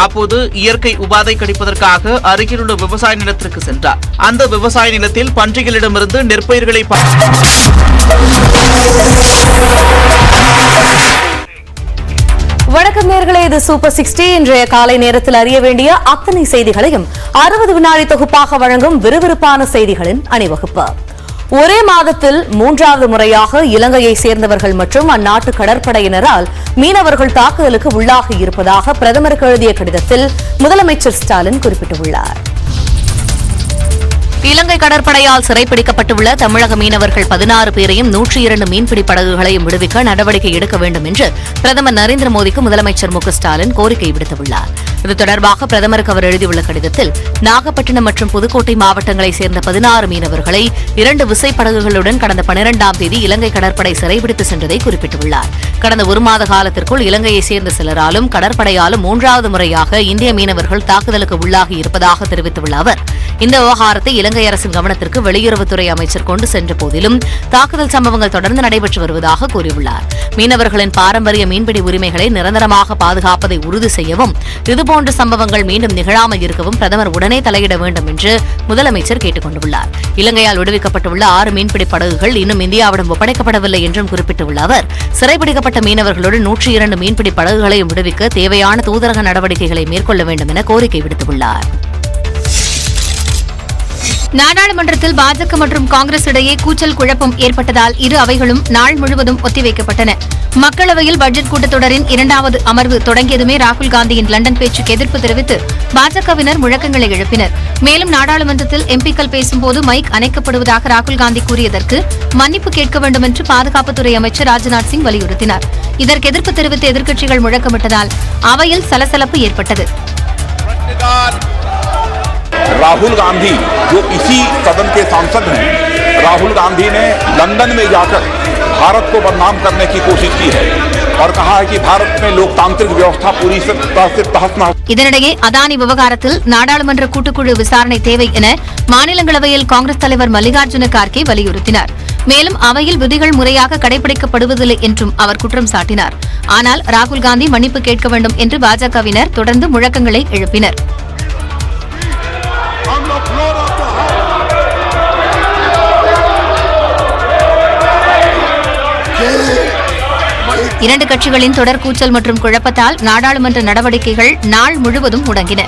அப்போது இயற்கை உபாதை கிடைப்பதற்காக அருகிலுள்ள விவசாய நிலத்திற்கு சென்றார். அந்த விவசாய நிலத்தில் பன்றிகளிடமிருந்து நெற்பயிர்களை வணக்கம் நேயர்களே, இது சூப்பர் 60. இன்றைய காலை நேரத்தில் அறிய வேண்டிய அத்தனை செய்திகளையும் 60 வினாடி தொகுப்பாக வழங்கும் விறுவிறுப்பான செய்திகளின் அணிவகுப்பு. ஒரே மாதத்தில் 3வது முறையாக இலங்கையை சேர்ந்தவர்கள் மற்றும் அந்நாட்டு கடற்படையினரால் மீனவர்கள் தாக்குதலுக்கு உள்ளாகி இருப்பதாக பிரதமருக்கு எழுதிய கடிதத்தில் முதலமைச்சர் ஸ்டாலின் குறிப்பிட்டுள்ளார். இலங்கை கடற்படையால் சிறைப்பிடிக்கப்பட்டுள்ள தமிழக மீனவர்கள் 16 பேரையும் 102 மீன்பிடி படகுகளையும் விடுவிக்க நடவடிக்கை எடுக்க வேண்டும் என்று பிரதமர் நரேந்திர மோடிக்கு முதலமைச்சர் மு க ஸ்டாலின் கோரிக்கை விடுத்துள்ளார். இது தொடர்பாக பிரதமருக்கு அவர் எழுதியுள்ள கடிதத்தில் நாகப்பட்டினம் மற்றும் புதுக்கோட்டை மாவட்டங்களைச் சேர்ந்த 16 மீனவர்களை 2 விசைப்படகுகளுடன் கடந்த 12ஆம் தேதி இலங்கை கடற்படை சிறைபிடித்து சென்றதை குறிப்பிட்டுள்ளார். கடந்த ஒரு மாத காலத்திற்குள் இலங்கையைச் சேர்ந்த சிலராலும் கடற்படையாலும் 3வது முறையாக இந்திய மீனவர்கள் தாக்குதலுக்கு உள்ளாகி இருப்பதாக தெரிவித்துள்ள அவர், இந்த விவகாரத்தை இலங்கை அரசின் கவனத்திற்கு வெளியுறவுத்துறை அமைச்சர் கொண்டு சென்ற போதிலும் தாக்குதல் சம்பவங்கள் தொடர்ந்து நடைபெற்று வருவதாக கூறியுள்ளார். மீனவர்களின் பாரம்பரிய மீன்பிடி உரிமைகளை நிரந்தரமாக பாதுகாப்பதை உறுதி செய்யவும் இதுபோன்ற சம்பவங்கள் மீண்டும் நிகழாமல் இருக்கவும் பிரதமர் உடனே தலையிட வேண்டும் என்று முதலமைச்சர் கேட்டுக் கொண்டுள்ளார். இலங்கையால் விடுவிக்கப்பட்டுள்ள 6 மீன்பிடி படகுகள் இன்னும் இந்தியாவிடம் ஒப்படைக்கப்படவில்லை என்றும் குறிப்பிட்டுள்ள அவர், சிறைபிடிக்கப்பட்ட மீனவர்களுடன் 102 மீன்பிடி படகுகளையும் விடுவிக்க தேவையான தூதரக நடவடிக்கைகளை மேற்கொள்ள வேண்டும் என கோரிக்கை விடுத்துள்ளார். நாடாளுமன்றத்தில் பாஜக மற்றும் காங்கிரஸ் இடையே கூச்சல் குழப்பம் ஏற்பட்டதால் இரு அவைகளும் நாள் முழுவதும் ஒத்திவைக்கப்பட்டன. மக்களவையில் பட்ஜெட் கூட்டத்தொடரின் 2வது அமர்வு தொடங்கியதுமே ராகுல் காந்தியின் லண்டன் பேச்சுக்கு எதிர்ப்பு தெரிவித்து பாஜகவினர் முழக்கங்களை எழுப்பினர். மேலும் நாடாளுமன்றத்தில் எம்பிக்கள் பேசும்போது மைக் அணைக்கப்படுவதாக ராகுல் காந்தி கூறியதற்கு மன்னிப்பு கேட்க வேண்டும் என்று பாதுகாப்புத்துறை அமைச்சர் ராஜ்நாத் சிங் வலியுறுத்தினார். இதற்கு எதிர்ப்பு தெரிவித்து எதிர்க்கட்சிகள் முழக்கமிட்டதால் அவையில் சலசலப்பு ஏற்பட்டது. राहुल गांधी जो इसी सदन के सांसद हैं, राहुल गांधी ने लंदन में जाकर भारत को बदनाम करने की कोशिश की है और कहा है कि भारत में लोकतांत्रिक व्यवस्था पूरी तरह से तहस-नहस. இதனிடையே அதானி விவகாரத்தில் நாடாளுமன்ற கூட்டுக்குழு விசாரணை தேவை என மாநிலங்களவையில் காங்கிரஸ் தலைவர் மல்லிகார்ஜுன கார்கே வலியுறுத்தினார். மேலும் அவையில் விதிகள் முறையாக கடைபிடிக்கப்படுவதில்லை என்றும் அவர் குற்றம் சாட்டினார். ஆனால் ராகுல் காந்தி மன்னிப்பு கேட்க வேண்டும் என்று பாஜகவினர் தொடர்ந்து முழக்கங்களை எழுப்பினர். இரண்டு கட்சிகளின் தொடர் கூச்சல் மற்றும் குழப்பத்தால் நாடாளுமன்ற நடவடிக்கைகள் நாள் முழுவதும் முடங்கின.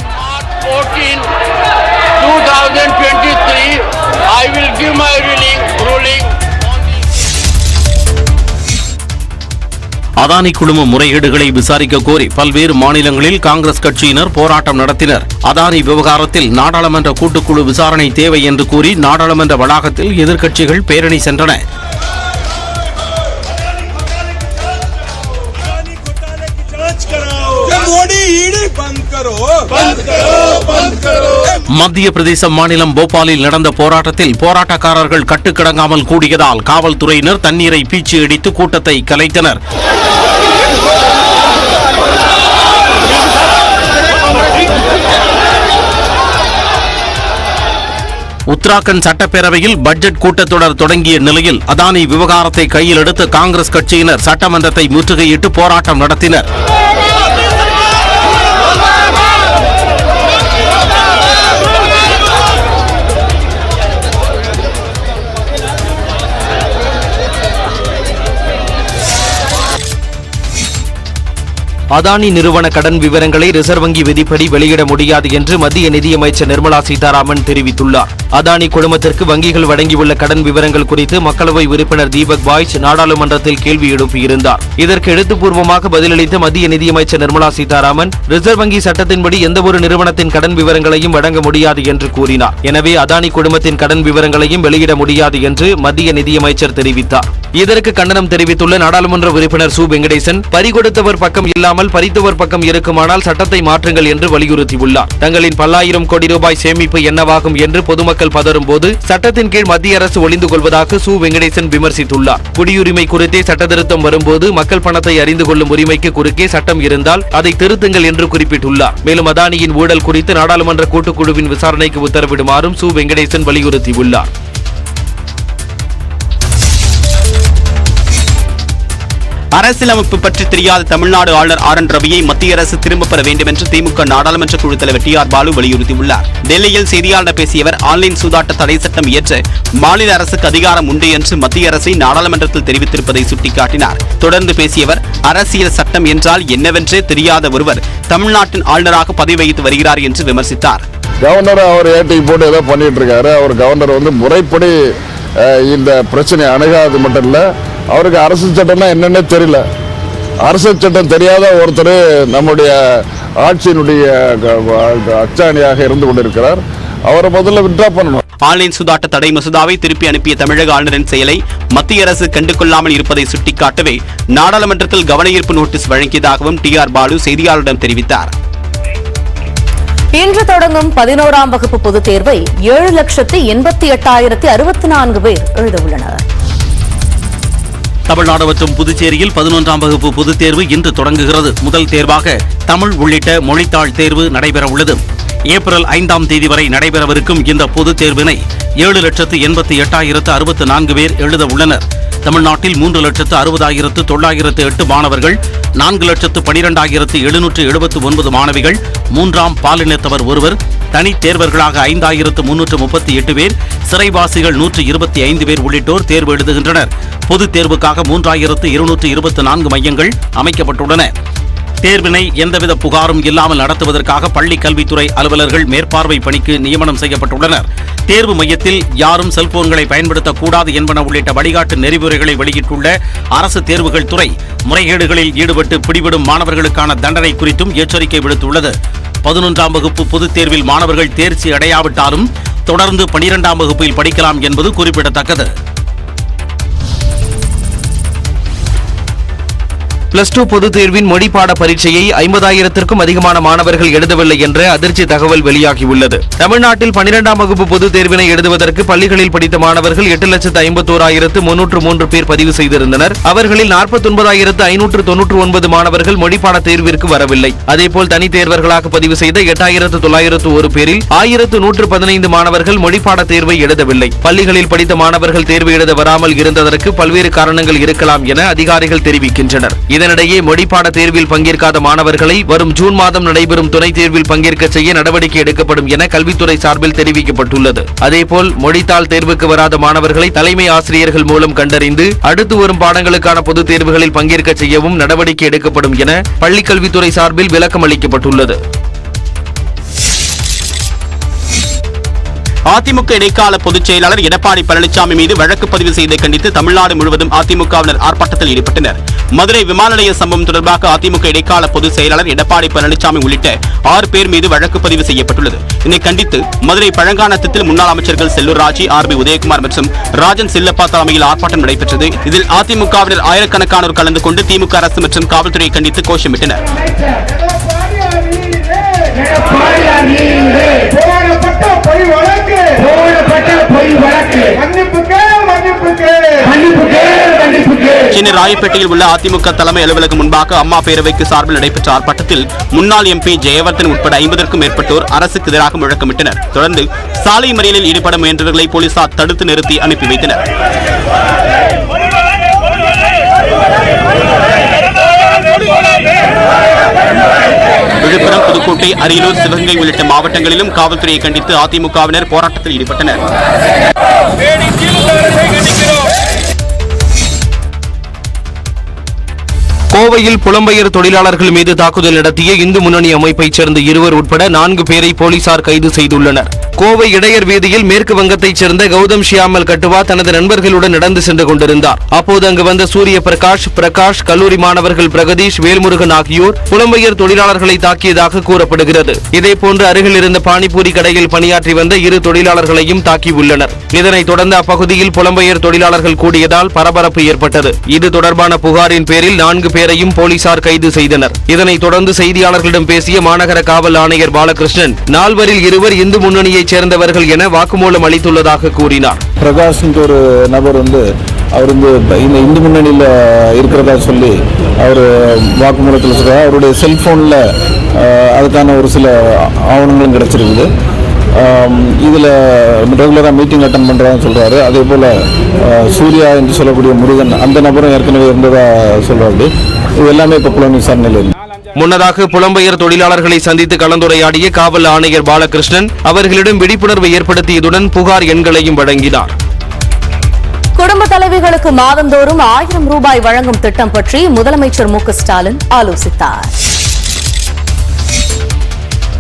அதானி குழும முறைகேடுகளை விசாரிக்க கோரி பல்வேறு மாநிலங்களில் காங்கிரஸ் கட்சியினர் போராட்டம் நடத்தினர். அதானி விவகாரத்தில் நாடாளுமன்ற கூட்டுக்குழு விசாரணை தேவை என்று கூறி நாடாளுமன்ற வளாகத்தில் எதிர்க்கட்சிகள் பேரணி சென்றன. மத்திய பிரதேச மாநிலம் போபாலில் நடந்த போராட்டத்தில் போராட்டக்காரர்கள் கட்டுக்கடங்காமல் கூடியதால் காவல்துறையினர் தண்ணீரை பீச்சி அடித்து கூட்டத்தை கலைத்தனர். உத்தராகண்ட் சட்டப்பேரவையில் பட்ஜெட் கூட்டத்தொடர் தொடங்கிய நிலையில் அதானி விவகாரத்தை கையில் எடுத்து காங்கிரஸ் கட்சியினர் சட்டமன்றத்தை முற்றுகையிட்டு போராட்டம் நடத்தினர். அதானி நிறுவன கடன் விவரங்களை ரிசர்வ் வங்கி விதிப்படி வெளியிட முடியாது என்று மத்திய நிதியமைச்சர் நிர்மலா சீதாராமன் தெரிவித்துள்ளார். அதானி குழுமத்திற்கு வங்கிகள் வழங்கியுள்ள கடன் விவரங்கள் குறித்து மக்களவை உறுப்பினர் தீபக் பாய்ச் நாடாளுமன்றத்தில் கேள்வி எழுப்பியிருந்தார். இதற்கு எழுத்துப்பூர்வமாக பதிலளித்த மத்திய நிதியமைச்சர் நிர்மலா சீதாராமன், ரிசர்வ் வங்கி சட்டத்தின்படி எந்தவொரு நிறுவனத்தின் கடன் விவரங்களையும் வழங்க முடியாது என்று கூறினார். எனவே அதானி குழுமத்தின் கடன் விவரங்களையும் வெளியிட முடியாது என்று மத்திய நிதியமைச்சர் தெரிவித்தார். இதற்கு கண்டனம் தெரிவித்துள்ள நாடாளுமன்ற உறுப்பினர் சு வெங்கடேசன், பறிகொடுத்தவர் பக்கம் இல்லாமல் பறித்தவர் பக்கம் இருக்குமானால் சட்டத்தை மாற்றுங்கள் என்று வலியுறுத்தியுள்ளார். தங்களின் பல்லாயிரம் கோடி ரூபாய் சேமிப்பு என்னவாகும் என்று பொதுமக்கள் பதறும் போது சட்டத்தின் கீழ் மத்திய அரசு ஒளிந்து கொள்வதாக சு வெங்கடேசன் விமர்சித்துள்ளார். குடியுரிமை குறித்தே சட்ட திருத்தம் வரும்போது மக்கள் பணத்தை அறிந்து கொள்ளும் உரிமைக்கு குறுக்கே சட்டம் இருந்தால் அதை திருத்துங்கள் என்று குறிப்பிட்டுள்ளார். மேலும் அதானியின் ஊழல் குறித்து நாடாளுமன்ற கூட்டுக்குழுவின் விசாரணைக்கு உத்தரவிடுமாறும் சு வெங்கடேசன் வலியுறுத்தியுள்ளார். அரசியலமைப்பு பற்றி தெரியாத தமிழ்நாடு ஆளுநர் RN ரவியை மத்திய அரசு திரும்பப் பெற வேண்டும் என்று திமுக நாடாளுமன்ற குழு தலைவர் TR பாலு வலியுறுத்தியுள்ளார். டெல்லியில் செய்தியாளர் பேசிய அவர் ஆன்லைன் சூதாட்ட தடை சட்டம் இயற்ற மாநில அரசுக்கு அதிகாரம் உண்டு என்று மத்திய அரசை நாடாளுமன்றத்தில் தெரிவித்திருப்பதை சுட்டிக்காட்டினார். தொடர்ந்து பேசிய அவர் அரசியல் சட்டம் என்றால் என்னவென்றே தெரியாத ஒருவர் தமிழ்நாட்டின் ஆளுநராக பதவி வகித்து வருகிறார் என்று விமர்சித்தார். கவர்னர் அவர் ஏடி போட்டு ஏதோ பண்ணிட்டு இருக்காரு. அவர் கவர்னர் முறைப்படி இந்த பிரச்சனை அணுகாது மட்டும் இல்ல, அவருக்கு அரசு சட்டம்னா என்னன்னே தெரியல. அரசு சட்டம் தெரியாத ஒருத்தர் நம்முடைய ஆட்சியினுடைய அச்சாணியாக இருந்து கொண்டிருக்கிறார். அவரை முதல்ல வித்ட்ரா பண்ணணும். ஆன்லைன் சூதாட்ட தடை மசோதாவை திருப்பி அனுப்பிய தமிழக ஆளுநரின் செயலை மத்திய அரசு கண்டுகொள்ளாமல் இருப்பதை சுட்டிக்காட்டவே நாடாளுமன்றத்தில் கவன ஈர்ப்பு நோட்டீஸ் வழங்கியதாகவும் TR பாலு செய்தியாளரிடம் தெரிவித்தார். இன்று தொடங்கும் 11ஆம் வகுப்பு பொதுத் தேர்வை 7,88,064 பேர் எழுதவுள்ளனர். தமிழ்நாடு மற்றும் புதுச்சேரியில் 11ஆம் வகுப்பு பொதுத் தேர்வு இன்று தொடங்குகிறது. முதல் தேர்வாக தமிழ் உள்ளிட்ட மொழித்தாள் தேர்வு நடைபெற உள்ளது. ஏப்ரல் 5ஆம் தேதி வரை நடைபெறவிருக்கும் இந்த பொதுத் தேர்வினை 7,88,064 பேர் எழுத உள்ளனர். தமிழ்நாட்டில் 3,60,908 மாணவர்கள், 4,12,779 மாணவிகள், 3ஆம் பாலினத்தவர் ஒருவர், தனித் தேர்வர்களாக 5,338 பேர், சிறைவாசிகள் 125 பேர் உள்ளிட்டோர் தேர்வு எழுதுகின்றனர். பொதுத் தேர்வுக்காக 3,224 மையங்கள் அமைக்கப்பட்டுள்ளன. தேர்வினை எந்தவித புகாரும் இல்லாமல் நடத்துவதற்காக பள்ளி கல்வித்துறை அலுவலர்கள் மேற்பார்வை பணிக்கு நியமனம் செய்யப்பட்டுள்ளனர். தேர்வு மையத்தில் யாரும் செல்போன்களை பயன்படுத்தக்கூடாது என்பன உள்ளிட்ட வழிகாட்டு நெறிமுறைகளை வெளியிட்டுள்ள அரசு தேர்வுகள் துறை முறைகேடுகளில் ஈடுபட்டு பிடிபடும் மாணவர்களுக்கான தண்டனை குறித்தும் எச்சரிக்கை விடுத்துள்ளது. 11ஆம் வகுப்பு பொதுத் தேர்வில் மாணவர்கள் தேர்ச்சி அடையாவிட்டாலும் தொடர்ந்து 12ஆம் வகுப்பில் படிக்கலாம் என்பது குறிப்பிடத்தக்கது. +2 பொதுத் தேர்வின் மொழிப்பாட பரீட்சையை 50,000த்திற்கும் அதிகமான மாணவர்கள் எழுதவில்லை என்ற அதிர்ச்சி தகவல் வெளியாகியுள்ளது. தமிழ்நாட்டில் 12ஆம் வகுப்பு பொதுத் தேர்வினை எழுதுவதற்கு பள்ளிகளில் படித்த மாணவர்கள் 8,51,303 பேர் பதிவு செய்திருந்தனர். அவர்களில் 49,599 மாணவர்கள் மொழிப்பாட தேர்விற்கு வரவில்லை. அதேபோல் தனித் தேர்வர்களாக பதிவு செய்த 8,901 பேரில் 1,115 மாணவர்கள் மொழிப்பாட தேர்வை எழுதவில்லை. பள்ளிகளில் படித்த மாணவர்கள் தேர்வு எழுத வராமல் இருந்ததற்கு பல்வேறு காரணங்கள் இருக்கலாம் என அதிகாரிகள் தெரிவிக்கின்றனர். இதனிடையே மொழிப்பாட தேர்வில் பங்கேற்காத மாணவர்களை வரும் ஜூன் மாதம் நடைபெறும் துணைத் தேர்வில் பங்கேற்க செய்ய நடவடிக்கை எடுக்கப்படும் என கல்வித்துறை சார்பில் தெரிவிக்கப்பட்டுள்ளது. அதேபோல் மொழித்தாள் தேர்வுக்கு வராத மாணவர்களை தலைமை ஆசிரியர்கள் மூலம் கண்டறிந்து அடுத்து வரும் பாடங்களுக்கான பொதுத் தேர்வுகளில் பங்கேற்க செய்யவும் நடவடிக்கை எடுக்கப்படும் என பள்ளிக்கல்வித்துறை சார்பில் விளக்கம் அளிக்கப்பட்டுள்ளது. அதிமுக இடைக்கால பொதுச் செயலாளர் எடப்பாடி பழனிசாமி மீது வழக்கு பதிவு செய்ததை கண்டித்து தமிழ்நாடு முழுவதும் அதிமுகவினர் ஆர்ப்பாட்டத்தில் ஈடுபட்டனர். மதுரை விமான நிலைய சம்பவம் தொடர்பாக அதிமுக இடைக்கால பொதுச் செயலாளர் எடப்பாடி பழனிசாமி உள்ளிட்ட 6 பேர் மீது வழக்கு பதிவு செய்யப்பட்டுள்ளது. இதனை கண்டித்து மதுரை பழங்கானத்தில் முன்னாள் அமைச்சர்கள் செல்லூர் ராஜி, RB உதயகுமார் மற்றும் ராஜன் சில்லப்பா தலைமையில் ஆர்ப்பாட்டம் நடைபெற்றது. இதில் அதிமுகவினர் ஆயிரக்கணக்கானோர் கலந்து கொண்டு திமுக அரசு மற்றும் காவல்துறையை கண்டித்து கோஷமிட்டனர். சென்னை ராயப்பேட்டையில் உள்ள அதிமுக தலைமை அலுவலகம் முன்பாக அம்மா பேரவைக்கு சார்பில் நடைபெற்ற ஆர்ப்பாட்டத்தில் முன்னாள் MP ஜெயவர்தன் உட்பட 50க்கும் மேற்பட்டோர் அரசுக்கு எதிராக முழக்கமிட்டனர். தொடர்ந்து சாலை மறியலில் ஈடுபட முயன்றவர்களை போலீசார் தடுத்து நிறுத்தி அனுப்பி வைத்தனர். விழுப்புரம், புதுக்கோட்டை, அரியலூர், சிவகங்கை உள்ளிட்ட மாவட்டங்களிலும் காவல்துறையை கண்டித்து அதிமுகவினர் போராட்டத்தில் ஈடுபட்டனர். கோவையில் புலம்பெயர் தொழிலாளர்கள் மீது தாக்குதல் நடத்திய இந்து முன்னணி அமைப்பைச் சேர்ந்த 2 உட்பட 4 பேரை போலீசார் கைது செய்துள்ளனர். கோவை இடையர் வீதியில் மேற்கு வங்கத்தைச் சேர்ந்த கௌதம் ஷியாமல் கட்டுவா தனது நண்பர்களுடன் நடந்து சென்று கொண்டிருந்தார். அப்போது அங்கு வந்த சூரிய பிரகாஷ், கல்லூரி மாணவர்கள் பிரகதீஷ், வேல்முருகன் ஆகியோர் புலம்பெயர் தொழிலாளர்களை தாக்கியதாக கூறப்படுகிறது. இதேபோன்று அருகில் இருந்த பானிபூரி கடையில் பணியாற்றி வந்த 2 தொழிலாளர்களையும் தாக்கியுள்ளனர். இதனைத் தொடர்ந்து அப்பகுதியில் புலம்பெயர் தொழிலாளர்கள் கூடியதால் பரபரப்பு ஏற்பட்டது. இது தொடர்பான புகாரின் பேரில் 4 பேரையும் போலீசார் கைது செய்தனர். இதனைத் தொடர்ந்து செய்தியாளர்களிடம் பேசிய மாநகர காவல் ஆணையர் பாலகிருஷ்ணன், 4 2 இந்து முன்னணியைச் சேர்ந்தவர்கள் என வாக்குமூலம் அளித்துள்ளதாக கூறினார். பிரகாஷ் ஒரு நபர் அவர் இந்த இந்து முன்னணியில் இருக்கிறதா சொல்லி அவர் வாக்குமூலத்தில் சொல்றாரு. அவருடைய செல்போனில் அதுக்கான ஒரு சில ஆவணங்களும் கிடைச்சிருக்குது. இதில் ரெகுலராக மீட்டிங் அட்டன் பண்ணுறான்னு சொல்கிறாரு. அதே போல் சூர்யா என்று சொல்லக்கூடிய முருகன் அந்த நபரும் ஏற்கனவே இருந்ததாக சொல்கிறாரு. இது எல்லாமே இப்போ புலன் விசாரணையில் இருக்கு. முன்னதாக புலம்பெயர் தொழிலாளர்களை சந்தித்து கலந்துரையாடிய காவல் ஆணையர் பாலகிருஷ்ணன் அவர்களிடம் விழிப்புணர்வை ஏற்படுத்தியதுடன் புகார் எண்களையும் வழங்கினார். குடும்ப தலைவிகளுக்கு மாதந்தோறும் 1000 ரூபாய் வழங்கும் திட்டம் பற்றி முதலமைச்சர் மு.க.ஸ்டாலின் ஆலோசித்தார்.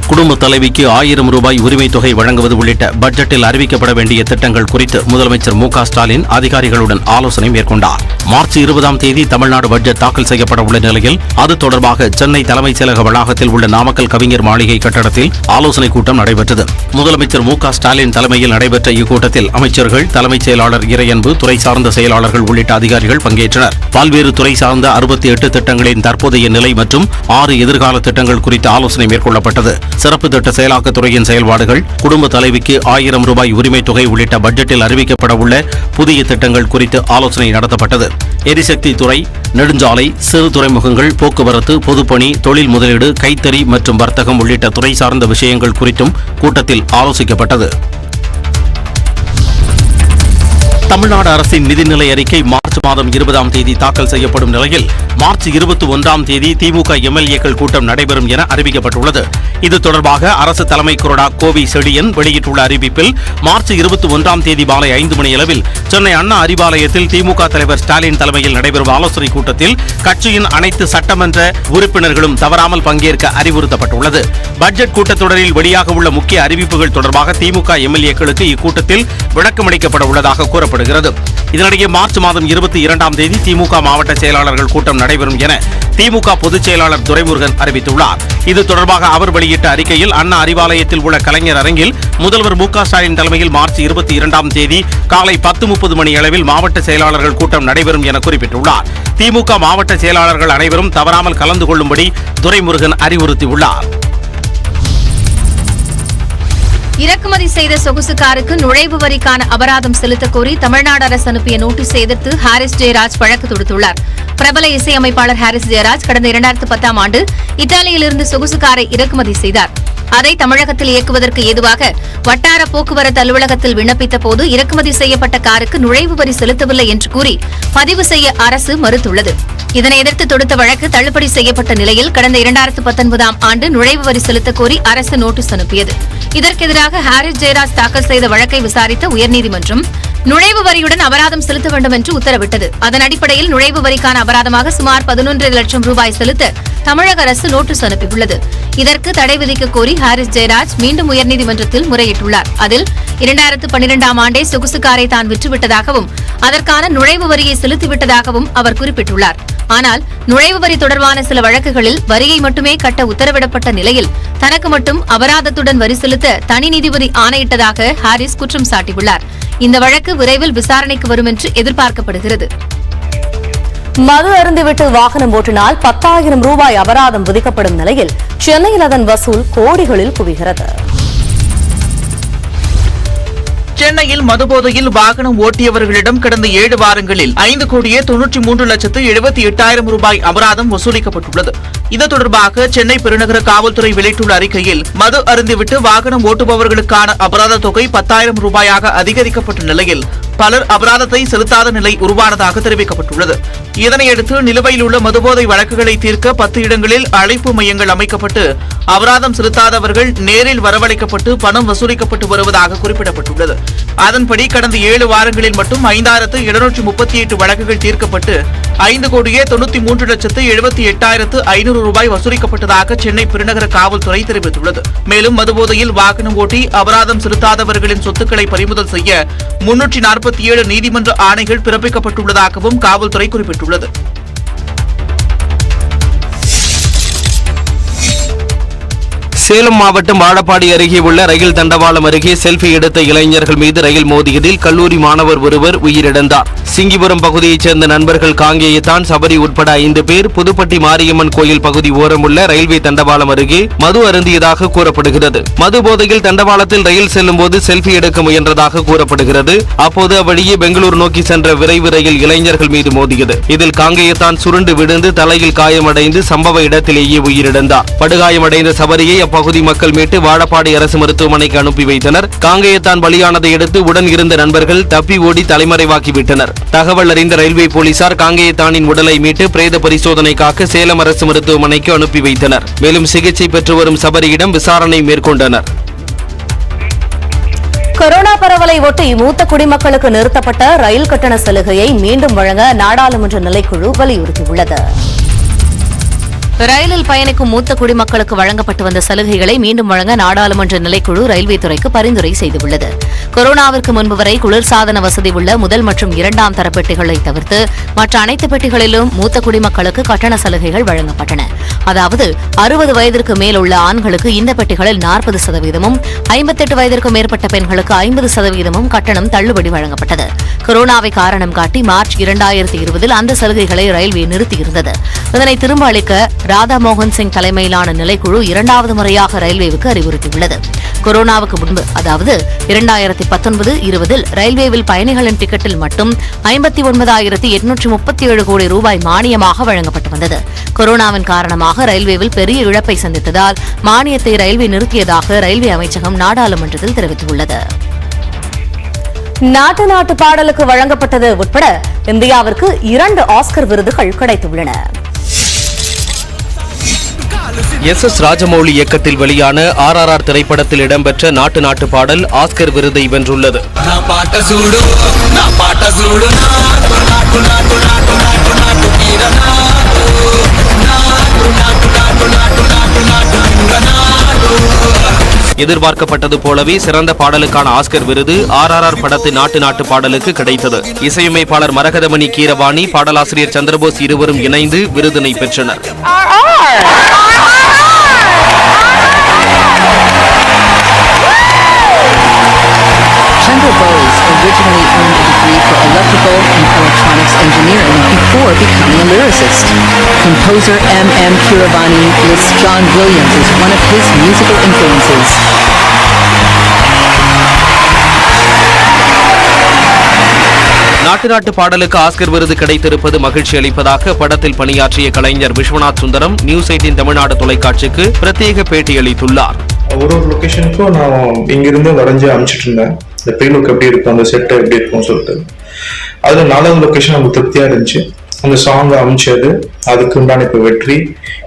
குடும்ப தலைவிக்கு 1000 ரூபாய் உரிமை தொகை வழங்குவது உள்ளிட்ட பட்ஜெட்டில் அறிவிக்கப்பட வேண்டிய திட்டங்கள் குறித்து முதலமைச்சர் மு.க.ஸ்டாலின் அதிகாரிகளுடன் ஆலோசனை மேற்கொண்டார். மார்ச் 20ஆம் தேதி தமிழ்நாடு பட்ஜெட் தாக்கல் செய்யப்பட உள்ள நிலையில் அது தொடர்பாக சென்னை தலைமைச் செயலக வளாகத்தில் உள்ள நாமக்கல் கவிஞர் மாளிகை கட்டடத்தில் ஆலோசனைக் கூட்டம் நடைபெற்றது. முதலமைச்சர் மு.க.ஸ்டாலின் தலைமையில் நடைபெற்ற இக்கூட்டத்தில் அமைச்சர்கள், தலைமைச் செயலாளர் இறையன்பு, துறை சார்ந்த செயலாளர்கள் உள்ளிட்ட அதிகாரிகள் பங்கேற்றனர். பல்வேறு துறை சார்ந்த 68 திட்டங்களின் தற்போதைய நிலை மற்றும் 6 எதிர்கால திட்டங்கள் குறித்து ஆலோசனை மேற்கொள்ளப்பட்டது. சிறப்பு திட்ட செயலாக்கத்துறையின் செயல்பாடுகள், குடும்ப தலைவிக்கு 1000 ரூபாய் உரிமை தொகை உள்ளிட்ட பட்ஜெட்டில் அறிவிக்கப்பட உள்ள புதிய திட்டங்கள் குறித்து ஆலோசனை நடத்தப்பட்டது. எரிசக்தி துறை, நெடுஞ்சாலை, சிறு துறைமுகங்கள், போக்குவரத்து, பொதுப்பணி, தொழில் முதலீடு, கைத்தறி மற்றும் வர்த்தகம் உள்ளிட்ட துறை சார்ந்த விஷயங்கள் குறித்தும் கூட்டத்தில் ஆலோசிக்கப்பட்டது. தமிழ்நாடு அரசின் நிதிநிலை அறிக்கை மார்ச் மாதம் 20ஆம் தேதி தாக்கல் செய்யப்படும் நிலையில் மார்ச் 21ஆம் தேதி திமுக எம்எல்ஏக்கள் கூட்டம் நடைபெறும் என அறிவிக்கப்பட்டுள்ளது. இது தொடர்பாக அரசு தலைமை கொறடா கோவி செழியன் வெளியிட்டுள்ள அறிவிப்பில் மார்ச் 21ஆம் தேதி மாலை 5 மணியளவில் சென்னை அண்ணா அறிவாலயத்தில் திமுக தலைவர் ஸ்டாலின் தலைமையில் நடைபெறும் ஆலோசனைக் கூட்டத்தில் கட்சியின் அனைத்து சட்டமன்ற உறுப்பினர்களும் தவறாமல் பங்கேற்க அறிவுறுத்தப்பட்டுள்ளது. பட்ஜெட் கூட்டத்தொடரில் வெளியாக உள்ள முக்கிய அறிவிப்புகள் தொடர்பாக திமுக எம்எல்ஏக்களுக்கு இக்கூட்டத்தில் விளக்கமளிக்கப்பட உள்ளதாக கூறப்படுகிறது. இதனிடையே மார்ச் மாதம் 22ஆம் தேதி திமுக மாவட்ட செயலாளர்கள் கூட்டம் நடைபெறும் என திமுக பொதுச் செயலாளர் துரைமுருகன் அறிவித்துள்ளார். இது தொடர்பாக அவர் வெளியிட்ட அறிக்கையில் அண்ணா அறிவாலயத்தில் உள்ள கலைஞர் அரங்கில் முதல்வர் மு.க.ஸ்டாலின் தலைமையில் மார்ச் 22ஆம் தேதி காலை 10:30 மணி அளவில் மாவட்ட செயலாளர்கள் கூட்டம் நடைபெறும் என குறிப்பிட்டுள்ளார். திமுக மாவட்ட செயலாளர்கள் அனைவரும் தவறாமல் கலந்து கொள்ளும்படி துரைமுருகன் அறிவுறுத்தியுள்ளார். இறக்குமதி செய்த சொகுசு காருக்கு நுழைவு வரிக்கான அபராதம் செலுத்தக் கோரி தமிழ்நாடு அரசு அனுப்பிய நோட்டீஸை எதிர்த்து ஹாரிஸ் ஜெயராஜ் வழக்கு தொடுத்துள்ளார். பிரபல இசையமைப்பாளர் ஹாரிஸ் ஜெயராஜ் கடந்த 2010ஆம் ஆண்டு இத்தாலியிலிருந்து சொகுசு காரை இறக்குமதி செய்தார். அதை தமிழகத்தில் இயக்குவதற்கு ஏதுவாக வட்டார போக்குவரத்து அலுவலகத்தில் விண்ணப்பித்த போது இறக்குமதி செய்யப்பட்ட காருக்கு நுழைவு வரி செலுத்தவில்லை என்று கூறி பதிவு செய்ய அரசு மறுத்துள்ளது. இதனை எதிர்த்து தொடுத்த வழக்கு தள்ளுபடி செய்யப்பட்ட நிலையில் கடந்த 2019ஆம் ஆண்டு நுழைவு வரி செலுத்தக் கோரி அரசு நோட்டீஸ் அனுப்பியது. இதற்கு எதிராக ஹாரிஸ் ஜெயராஜ் தாக்கல் செய்த வழக்கை விசாரித்த உயர்நீதிமன்றம் நுழைவு வரியுடன் அபராதம் செலுத்த வேண்டும் என்று உத்தரவிட்டது. அதன் அடிப்படையில் நுழைவு வரிக்கான அபராதமாக சுமார் 11 லட்சம் ரூபாய் செலுத்த தமிழக அரசு நோட்டீஸ் அனுப்பியுள்ளது. இதற்கு தடை விதிக்க கோரி ஹாரிஸ் ஜெயராஜ் மீண்டும் உயர்நீதிமன்றத்தில் முறையிட்டுள்ளார். அதில் 2012ஆம் ஆண்டே சொகுசு காரை தான் விற்றுவிட்டதாகவும் அதற்கான நுழைவு வரியை செலுத்திவிட்டதாகவும் அவர் குறிப்பிட்டுள்ளார். ஆனால் நுழைவு வரி தொடர்பான சில வழக்குகளில் வரியை மட்டுமே கட்ட உத்தரவிடப்பட்ட நிலையில் தனக்கு மட்டும் அபராதத்துடன் வரி செலுத்த தனி நீதிபதி ஆணையிட்டதாக ஹாரிஸ் குற்றம் சாட்டியுள்ளார். இந்த வழக்கு விரைவில் விசாரணைக்கு வரும் என்று எதிர்பார்க்கப்படுகிறது. மது அருந்திவிட்டு வாகனம் ஓட்டினால் 10,000 ரூபாய் அபராதம் விதிக்கப்படும் நிலையில் சென்னையில் அதன் வசூல் கோடிகளில் குவிகிறது. சென்னையில் மதுபோதையில் வாகனம் ஓட்டியவர்களிடம் கடந்த 7 வாரங்களில் 5,93,78,000 ரூபாய் அபராதம் வசூலிக்கப்பட்டுள்ளது. இது தொடர்பாக சென்னை பெருநகர காவல்துறை வெளியிட்டுள்ள அறிக்கையில் மது அருந்திவிட்டு வாகனம் ஓட்டுபவர்களுக்கான அபராத தொகை 10,000 ரூபாயாக அதிகரிக்கப்பட்ட நிலையில் பலர் அபராதத்தை செலுத்தாத நிலை உருவானதாக தெரிவிக்கப்பட்டுள்ளது. இதனையடுத்து நிலுவையில் உள்ள மதுபோதை வழக்குகளை தீர்க்க 10 இடங்களில் அழைப்பு மையங்கள் அமைக்கப்பட்டு அபராதம் செலுத்தாதவர்கள் நேரில் வரவழைக்கப்பட்டு பணம் வசூலிக்கப்பட்டு வருவதாக குறிப்பிடப்பட்டுள்ளது. அதன்படி கடந்த 7 வாரங்களில் மட்டும் 5,738 வழக்குகள் தீர்க்கப்பட்டு 5,93,78,500 ரூபாய் வசூலிக்கப்பட்டதாக சென்னை பெருநகர காவல்துறை தெரிவித்துள்ளது. மேலும் மதுபோதையில் வாகனம் ஓட்டி அபராதம் செலுத்தாதவர்களின் சொத்துக்களை பறிமுதல் செய்ய 347 நீதிமன்ற ஆணைகள் பிறப்பிக்கப்பட்டுள்ளதாகவும் காவல்துறை குறிப்பிட்டுள்ளது. சேலம் மாவட்டம் வாழப்பாடி அருகே உள்ள ரயில் தண்டவாளம் அருகே செல்ஃபி எடுத்த இளைஞர்கள் மீது ரயில் மோதியதில் கல்லூரி மாணவர் ஒருவர் உயிரிழந்தார். சிங்கிபுரம் பகுதியைச் சேர்ந்த நண்பர்கள் காங்கேயத்தான், சபரி உட்பட 5 பேர் புதுப்பட்டி மாரியம்மன் கோயில் பகுதி ஓரமுள்ள ரயில்வே தண்டவாளம் அருகே மது அருந்தியதாக கூறப்படுகிறது. மது போதையில் தண்டவாளத்தில் ரயில் செல்லும் போது செல்ஃபி எடுக்க முயன்றதாக கூறப்படுகிறது. அப்போது அவ்வழியே பெங்களூர் நோக்கி சென்ற விரைவு ரயில் இளைஞர்கள் மீது மோதியது. இதில் காங்கேயத்தான் சுருண்டு விழுந்து தலையில் காயமடைந்து சம்பவ இடத்திலேயே உயிரிழந்தார். படுகாயமடைந்த சபரியை அப்பகுதி மக்கள் மீட்டு வாழப்பாடி அரசு மருத்துவமனைக்கு அனுப்பி வைத்தனர். காங்கேயத்தான் பலியானதை அடுத்து உடன் இருந்த நண்பர்கள் தப்பி ஓடி தலைமறைவாக்கிவிட்டனர். தகவல் அறிந்த ரயில்வே போலீசார் காங்கேயத்தானின் உடலை மீட்டு பிரேத பரிசோதனைக்காக சேலம் அரசு மருத்துவமனைக்கு அனுப்பி வைத்தனர். மேலும் சிகிச்சை பெற்று வரும் சபரியிடம் விசாரணை மேற்கொண்டனர். கொரோனா பரவலை ஒட்டி மூத்த குடிமக்களுக்கு நிறுத்தப்பட்ட ரயில் கட்டண சலுகையை மீண்டும் வழங்க நாடாளுமன்ற நிலைக்குழு வலியுறுத்தியுள்ளது. ரயிலில் பயணிக்கும் மூத்த குடிமக்களுக்கு வழங்கப்பட்டு வந்த சலுகைகளை மீண்டும் வழங்க நாடாளுமன்ற நிலைக்குழு ரயில்வே துறைக்கு பரிந்துரை செய்துள்ளது. கொரோனாவிற்கு முன்பு வரை குளிர்சாதன வசதி உள்ள முதல் மற்றும் இரண்டாம் தர பெட்டிகளை தவிர்த்து மற்ற அனைத்து பெட்டிகளிலும் மூத்த குடிமக்களுக்கு கட்டண சலுகைகள் வழங்கப்பட்டன. அதாவது 60 வயதிற்கு மேல் உள்ள ஆண்களுக்கு இந்த பெட்டிகளில் 40%, 58 வயதிற்கு மேற்பட்ட பெண்களுக்கு 50% கட்டணம் தள்ளுபடி வழங்கப்பட்டது. கொரோனாவை காரணம் காட்டி மார்ச் 2020 அந்த சலுகைகளை ரயில்வே நிறுத்தியிருந்தது. இதனை திரும்ப அளிக்க ராதாமோகன் சிங் தலைமையிலான நிலைக்குழு இரண்டாவது முறையாக ரயில்வேவுக்கு அறிவுறுத்தியுள்ளது. கொரோனாவுக்கு முன்பு, அதாவது 2019-20 ரயில்வேவில் பயணிகளின் டிக்கெட்டில் மட்டும் 59,837 கோடி ரூபாய் மானியமாக வழங்கப்பட்டு வந்தது. கொரோனாவின் காரணமாக ரயில்வேவில் பெரிய இழப்பை சந்தித்ததால் மானியத்தை ரயில்வே நிறுத்தியதாக ரயில்வே அமைச்சகம் நாடாளுமன்றத்தில் தெரிவித்துள்ளது. நாட்டு பாடலுக்கு வழங்கப்பட்டது உட்பட இந்தியாவிற்கு 2 ஆஸ்கர் விருதுகள் கிடைத்துள்ளன. எஸ். ராஜமௌலி இயக்கத்தில் வெளியான RRR திரைப்படத்தில் இடம்பெற்ற நாட்டு பாடல் ஆஸ்கர் விருதை வென்றுள்ளது. எதிர்பார்க்கப்பட்டது போலவே சிறந்த பாடலுக்கான ஆஸ்கர் விருது RRR படத்து நாட்டு பாடலுக்கு கிடைத்தது. இசையமைப்பாளர் மரகதமணி கீரவாணி, பாடலாசிரியர் சந்திரபோஸ் இருவரும் இணைந்து விருதினை பெற்றனர். Bose originally earned a degree for electrical and electronics engineering before becoming a lyricist. Composer M. Keeravani lists John Williams as one of his musical influences. நாட்டு பாடலுக்கு ஆஸ்கர் விருது கிடைத்திருப்பது மகிழ்ச்சி அளிப்பதாக படத்தில் பணியாற்றிய கலைஞர் விஸ்வநாத் சுந்தரம் நியூஸ் 18 தமிழ்நாடு தொலைக்காட்சிக்கு பிரத்யேக பேட்டியளித்துள்ளார். ஒரு லொகேஷனுக்கும் நான் இங்கிருந்து வரைஞ்சு அனுப்பிச்சிட்டு இருந்தேன். இந்த ப்ரீலுக் எப்படி இருக்கும், அந்த செட்டு எப்படி இருக்கும்னு சொல்லிட்டு. அதுல 4வது லொகேஷன் நமக்கு திருப்தியா இருந்துச்சு. அந்த சாங் அமைச்சது, அதுக்கு உண்டான இப்ப வெற்றி,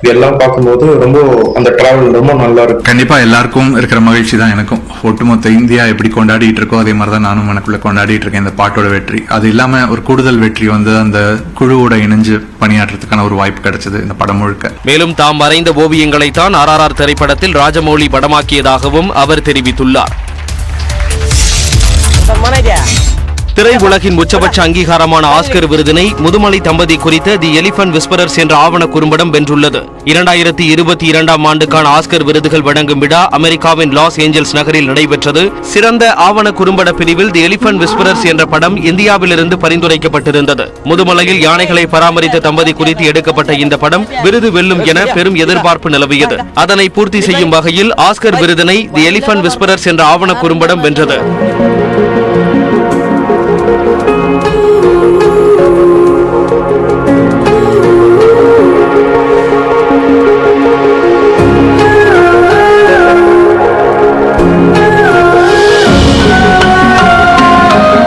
இதெல்லாம் பார்க்கும்போது ரொம்ப அந்த டிராவல் ரொம்ப நல்லா இருக்கு. கண்டிப்பா எல்லாருக்கும் இருக்கிற மகிழ்ச்சி தான் எனக்கும். ஒட்டுமொத்த இந்தியா எப்படி கொண்டாடிட்டு இருக்கோ அதே மாதிரிதான் நானும் எனக்குள்ள கொண்டாடிட்டு இருக்கேன் இந்த பாட்டோட வெற்றி. அது இல்லாம ஒரு கூடுதல் வெற்றி வந்து அந்த குழுவோட இணைஞ்சு பணியாற்றுறதுக்கான ஒரு வாய்ப்பு கிடைச்சது இந்த படம் முழுக்க. மேலும் தாம் வரைந்த ஓவியங்களைத்தான் RRR திரைப்படத்தில் ராஜமௌலி படமாக்கியதாகவும் அவர் தெரிவித்துள்ளார். திரையுலகின் உச்சபட்ச அங்கீகாரமான ஆஸ்கர் விருதினை முதுமலை தம்பதி குறித்த தி எலிபென்ட் விஸ்பரர்ஸ் என்ற ஆவண குறும்படம் வென்றுள்ளது. 2022 ஆண்டுக்கான ஆஸ்கர் விருதுகள் வழங்கும் விழா அமெரிக்காவின் லாஸ் ஏஞ்சல்ஸ் நகரில் நடைபெற்றது. சிறந்த ஆவண குறும்பட பிரிவில் தி எலிபென்ட் விஸ்பரர்ஸ் என்ற படம் இந்தியாவிலிருந்து பரிந்துரைக்கப்பட்டிருந்தது. முதுமலையில் யானைகளை பராமரித்த தம்பதி குறித்து எடுக்கப்பட்ட இந்த படம் விருது வெல்லும் என பெரும் எதிர்பார்ப்பு நிலவியது. அதனை பூர்த்தி செய்யும் வகையில் ஆஸ்கர் விருதினை தி எலிபென்ட் விஸ்பரர்ஸ் என்ற ஆவண குறும்படம் வென்றது.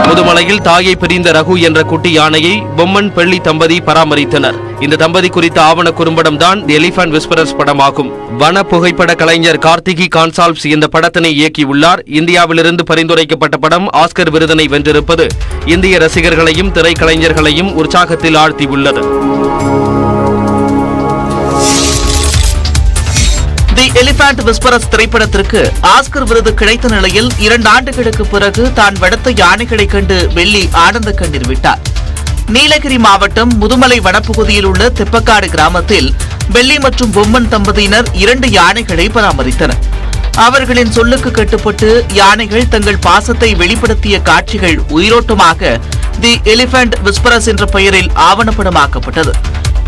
முதுமலையில் தாயை பிரிந்த ரகு என்ற குட்டி யானையை பொம்மன் பெள்ளி தம்பதி பராமரித்தனர். இந்த தம்பதி குறித்த ஆவண குறும்படம் தான் தி எலிபென்ட் விஸ்பரர்ஸ் படமாகும். வன புகைப்பட கலைஞர் கார்த்திகி கான்சால்வ்ஸ் இந்த படத்தினை இயக்கியுள்ளார். இந்தியாவிலிருந்து பரிந்துரைக்கப்பட்ட படம் ஆஸ்கர் விருதினை வென்றிருப்பது இந்திய ரசிகர்களையும் திரைக்கலைஞர்களையும் உற்சாகத்தில் ஆழ்த்தியுள்ளது. தி எலிபென்ட் விஸ்பரர்ஸ் திரைப்படத்திற்கு ஆஸ்கர் விருது கிடைத்த நிலையில் 2 ஆண்டுகளுக்கு பிறகு தான் வளர்த்த யானைகளை கண்டு வெள்ளி ஆனந்த கண்ணீர் விட்டார். நீலகிரி மாவட்டம் முதுமலை வனப்பகுதியில் உள்ள திப்பக்காடு கிராமத்தில் வெள்ளி மற்றும் பொம்மன் தம்பதியினர் 2 யானைகளை பராமரித்தனர். அவர்களின் சொல்லுக்கு கட்டுப்பட்டு யானைகள் தங்கள் பாசத்தை வெளிப்படுத்திய காட்சிகள் உயிரோட்டமாக தி எலிபென்ட் விஸ்பரர்ஸ் என்ற பெயரில் ஆவணப்படமாக்கப்பட்டது.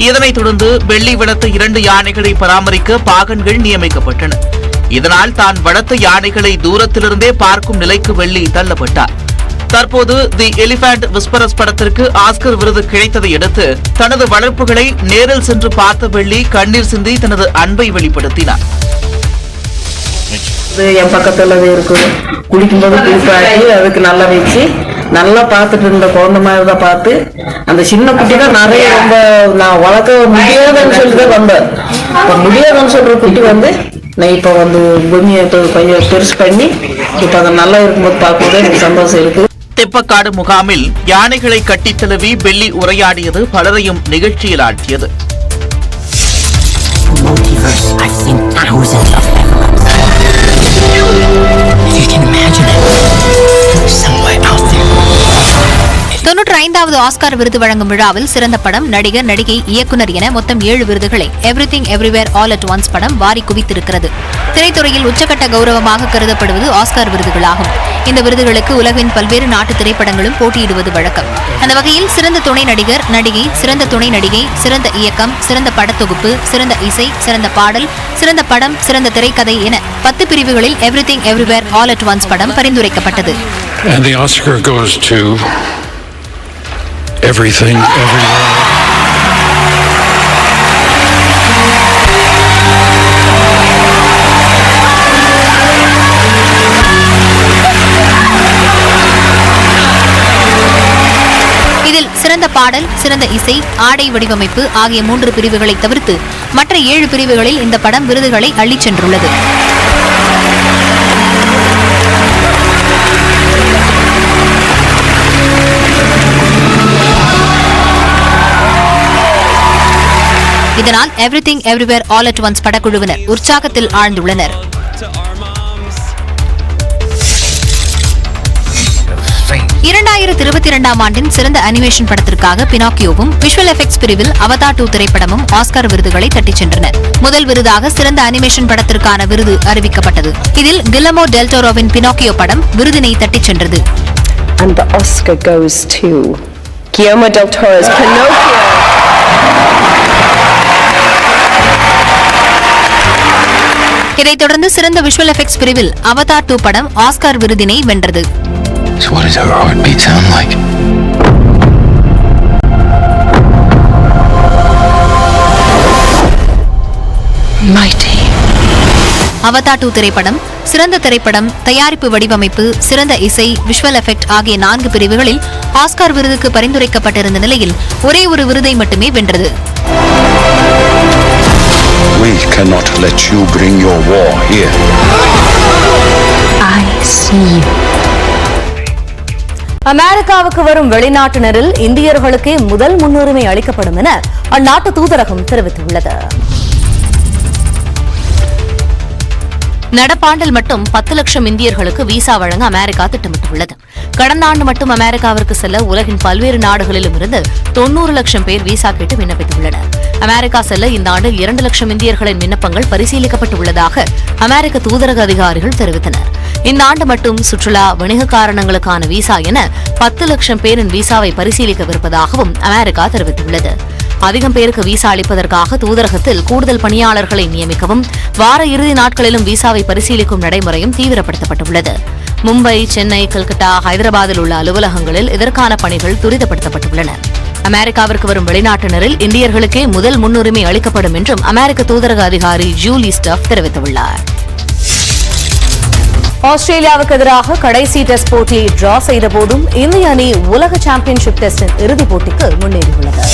இதனைத் தொடர்ந்து வெள்ளி வளர்த்த 2 யானைகளை பராமரிக்க பாகன்கள் நியமிக்கப்பட்டன. இதனால் தான் வளர்த்த யானைகளை தூரத்திலிருந்தே பார்க்கும் நிலைக்கு வெள்ளி தள்ளப்பட்டார். தற்போது தி எலிபென்ட் விஸ்பரர்ஸ் படத்திற்கு ஆஸ்கர் விருது கிடைத்ததை அடுத்து தனது வளர்ப்புகளை நேரில் சென்று பார்த்த வெள்ளி கண்ணீர் சிந்தி தனது அன்பை வெளிப்படுத்தினார். என் பக்கத்துல இருக்குது, குளிக்கும்போது குளிப்பாட்டி அதுக்கு நல்லா வச்சு நல்லா பார்த்துட்டு இருந்த குழந்தை மாதிரி தான் பார்த்து அந்த சின்ன குட்டி தான் நிறைய ரொம்ப நான் வளர்க்க முடியாதுன்னு சொல்லிட்டு வந்தேன். இப்போ முடியாதுன்னு சொல்ற குட்டி வந்து நான் இப்போ வந்து பூமியை கொஞ்சம் பெருசு பண்ணி இப்போ அதை நல்லா இருக்கும்போது பார்க்கும்போது எனக்கு சந்தோஷம் இருக்கு. தெப்பக்காடு முகாமில் யானைகளை கட்டித் தழுவி பெல்லி உரையாடியது பலரையும் நிகழ்ச்சியில் ஆழ்த்தியது. தொன்னூற்று 5வது ஆஸ்கார் விருது வழங்கும் விழாவில் சிறந்த படம், நடிகர், நடிகை, இயக்குநர் என மொத்தம் 7 விருதுகளை everything everywhere all at once படம் வாரி குவித்திருக்கிறது. திரைத்துறையில் உச்சக்கட்ட கௌரவமாக கருதப்படுவது ஆஸ்கார் விருதுகளாகும். இந்த விருதுகளுக்கு உலகின் பல்வேறு நாட்டு திரைப்படங்களும் போட்டியிடுவது வழக்கம். அந்த வகையில் சிறந்த துணை நடிகர், நடிகை, சிறந்த துணை நடிகை, சிறந்த இயக்கம், சிறந்த படத்தொகுப்பு, சிறந்த இசை, சிறந்த பாடல், சிறந்த படம், சிறந்த திரைக்கதை என 10 பிரிவுகளில் everything everywhere all at once படம் பரிந்துரைக்கப்பட்டது. And the Oscar goes to Everything Everywhere. இதில் சிறந்த பாடல், சிறந்த இசை, ஆடை வடிவமைப்பு ஆகிய 3 பிரிவுகளை தவிர்த்து மற்ற 7 பிரிவுகளில் இந்த படம் விருதுகளை அள்ளிச் சென்றுள்ளது. இதனால் everything everywhere all at once படக்குழுவினர் உற்சாகத்தில் ஆழ்ந்துள்ளனர். 2022ஆம் ஆண்டின் சிறந்த அனிமேஷன் படத்திற்காக பினாக்கியோவும், விஷுவல் எஃபெக்ட்ஸ் பிரிவில் அவதார் 2 திரைப்படமும் ஆஸ்கார் விருதுகளை தட்டிச் சென்றன. முதல் விருதாக சிறந்த அனிமேஷன் படத்திற்கான விருது அறிவிக்கப்பட்டது. இதில் கில்லமோ டெல் டோரோவின் பினாக்கியோ படம் விருதினை தட்டிச் சென்றது. And the Oscar goes to Guillermo del Toro's Pinocchio. இதைத் தொடர்ந்து சிறந்த விஷுவல் எஃபெக்ட்ஸ் பிரிவில் அவதார் 2 படம் ஆஸ்கார் விருதினை வென்றது. So what does her heartbeat sound like? Mighty. Avatar 2 திரைப்படம் சிறந்த திரைப்படம், தயாரிப்பு வடிவமைப்பு, சிறந்த இசை, விஷுவல் எஃபெக்ட் ஆகிய 4 பிரிவுகளில் ஆஸ்கார் விருதுக்கு பரிந்துரைக்கப்பட்டிருந்த நிலையில் ஒரே ஒரு விருதை மட்டுமே வென்றது. We cannot let you bring your war here. I see you. அமெரிக்காவுக்கு வரும் வெளிநாட்டினரில் இந்தியர்களுக்கே முதல் முன்னுரிமை அளிக்கப்படும் என அந்நாட்டு தூதரகம் தெரிவித்துள்ளது. நடப்பாண்டில் மட்டும் 10 லட்சம் இந்தியர்களுக்கு விசா வழங்க அமெரிக்கா திட்டமிட்டுள்ளது. கடந்த ஆண்டு மட்டும் அமெரிக்காவிற்கு செல்ல உலகின் பல்வேறு நாடுகளிலும் இருந்து 90 லட்சம் பேர் விசா கேட்டு விண்ணப்பித்துள்ளனர். அமெரிக்கா செல்ல இந்த ஆண்டு 2 லட்சம் இந்தியர்களின் விண்ணப்பங்கள் பரிசீலிக்கப்பட்டுள்ளதாக அமெரிக்க தூதரக அதிகாரிகள் தெரிவித்தனர். இந்த ஆண்டு மட்டும் சுற்றுலா, வணிக காரணங்களுக்கான விசா என 10 லட்சம் பேரின் விசாவை பரிசீலிக்கவிருப்பதாகவும் அமெரிக்கா தெரிவித்துள்ளது. அதிகம் பேருக்கு விசா அளிப்பதற்காக தூதரகத்தில் கூடுதல் பணியாளர்களை நியமிக்கவும், வார இறுதி நாட்களிலும் விசாவை பரிசீலிக்கும் நடைமுறையும் தீவிரப்படுத்தப்பட்டுள்ளது. மும்பை, சென்னை, கல்கத்தா, ஹைதராபாத்தில் உள்ள அலுவலகங்களில் இதற்கான பணிகள் துரிதப்படுத்தப்பட்டுள்ளன. அமெரிக்காவிற்கு வரும் வெளிநாட்டினரில் இந்தியர்களுக்கே முதல் முன்னுரிமை அளிக்கப்படும் என்றும் அமெரிக்க தூதரக அதிகாரி ஜூலி ஸ்டஃப் தெரிவித்துள்ளார். ஆஸ்திரேலியாவுக்கு எதிராக கடைசி டெஸ்ட் போட்டியை டிரா செய்த போதும் இந்திய அணி உலக சாம்பியன்ஷிப் டெஸ்டின் இறுதிப் போட்டிக்கு முன்னேறியுள்ளது.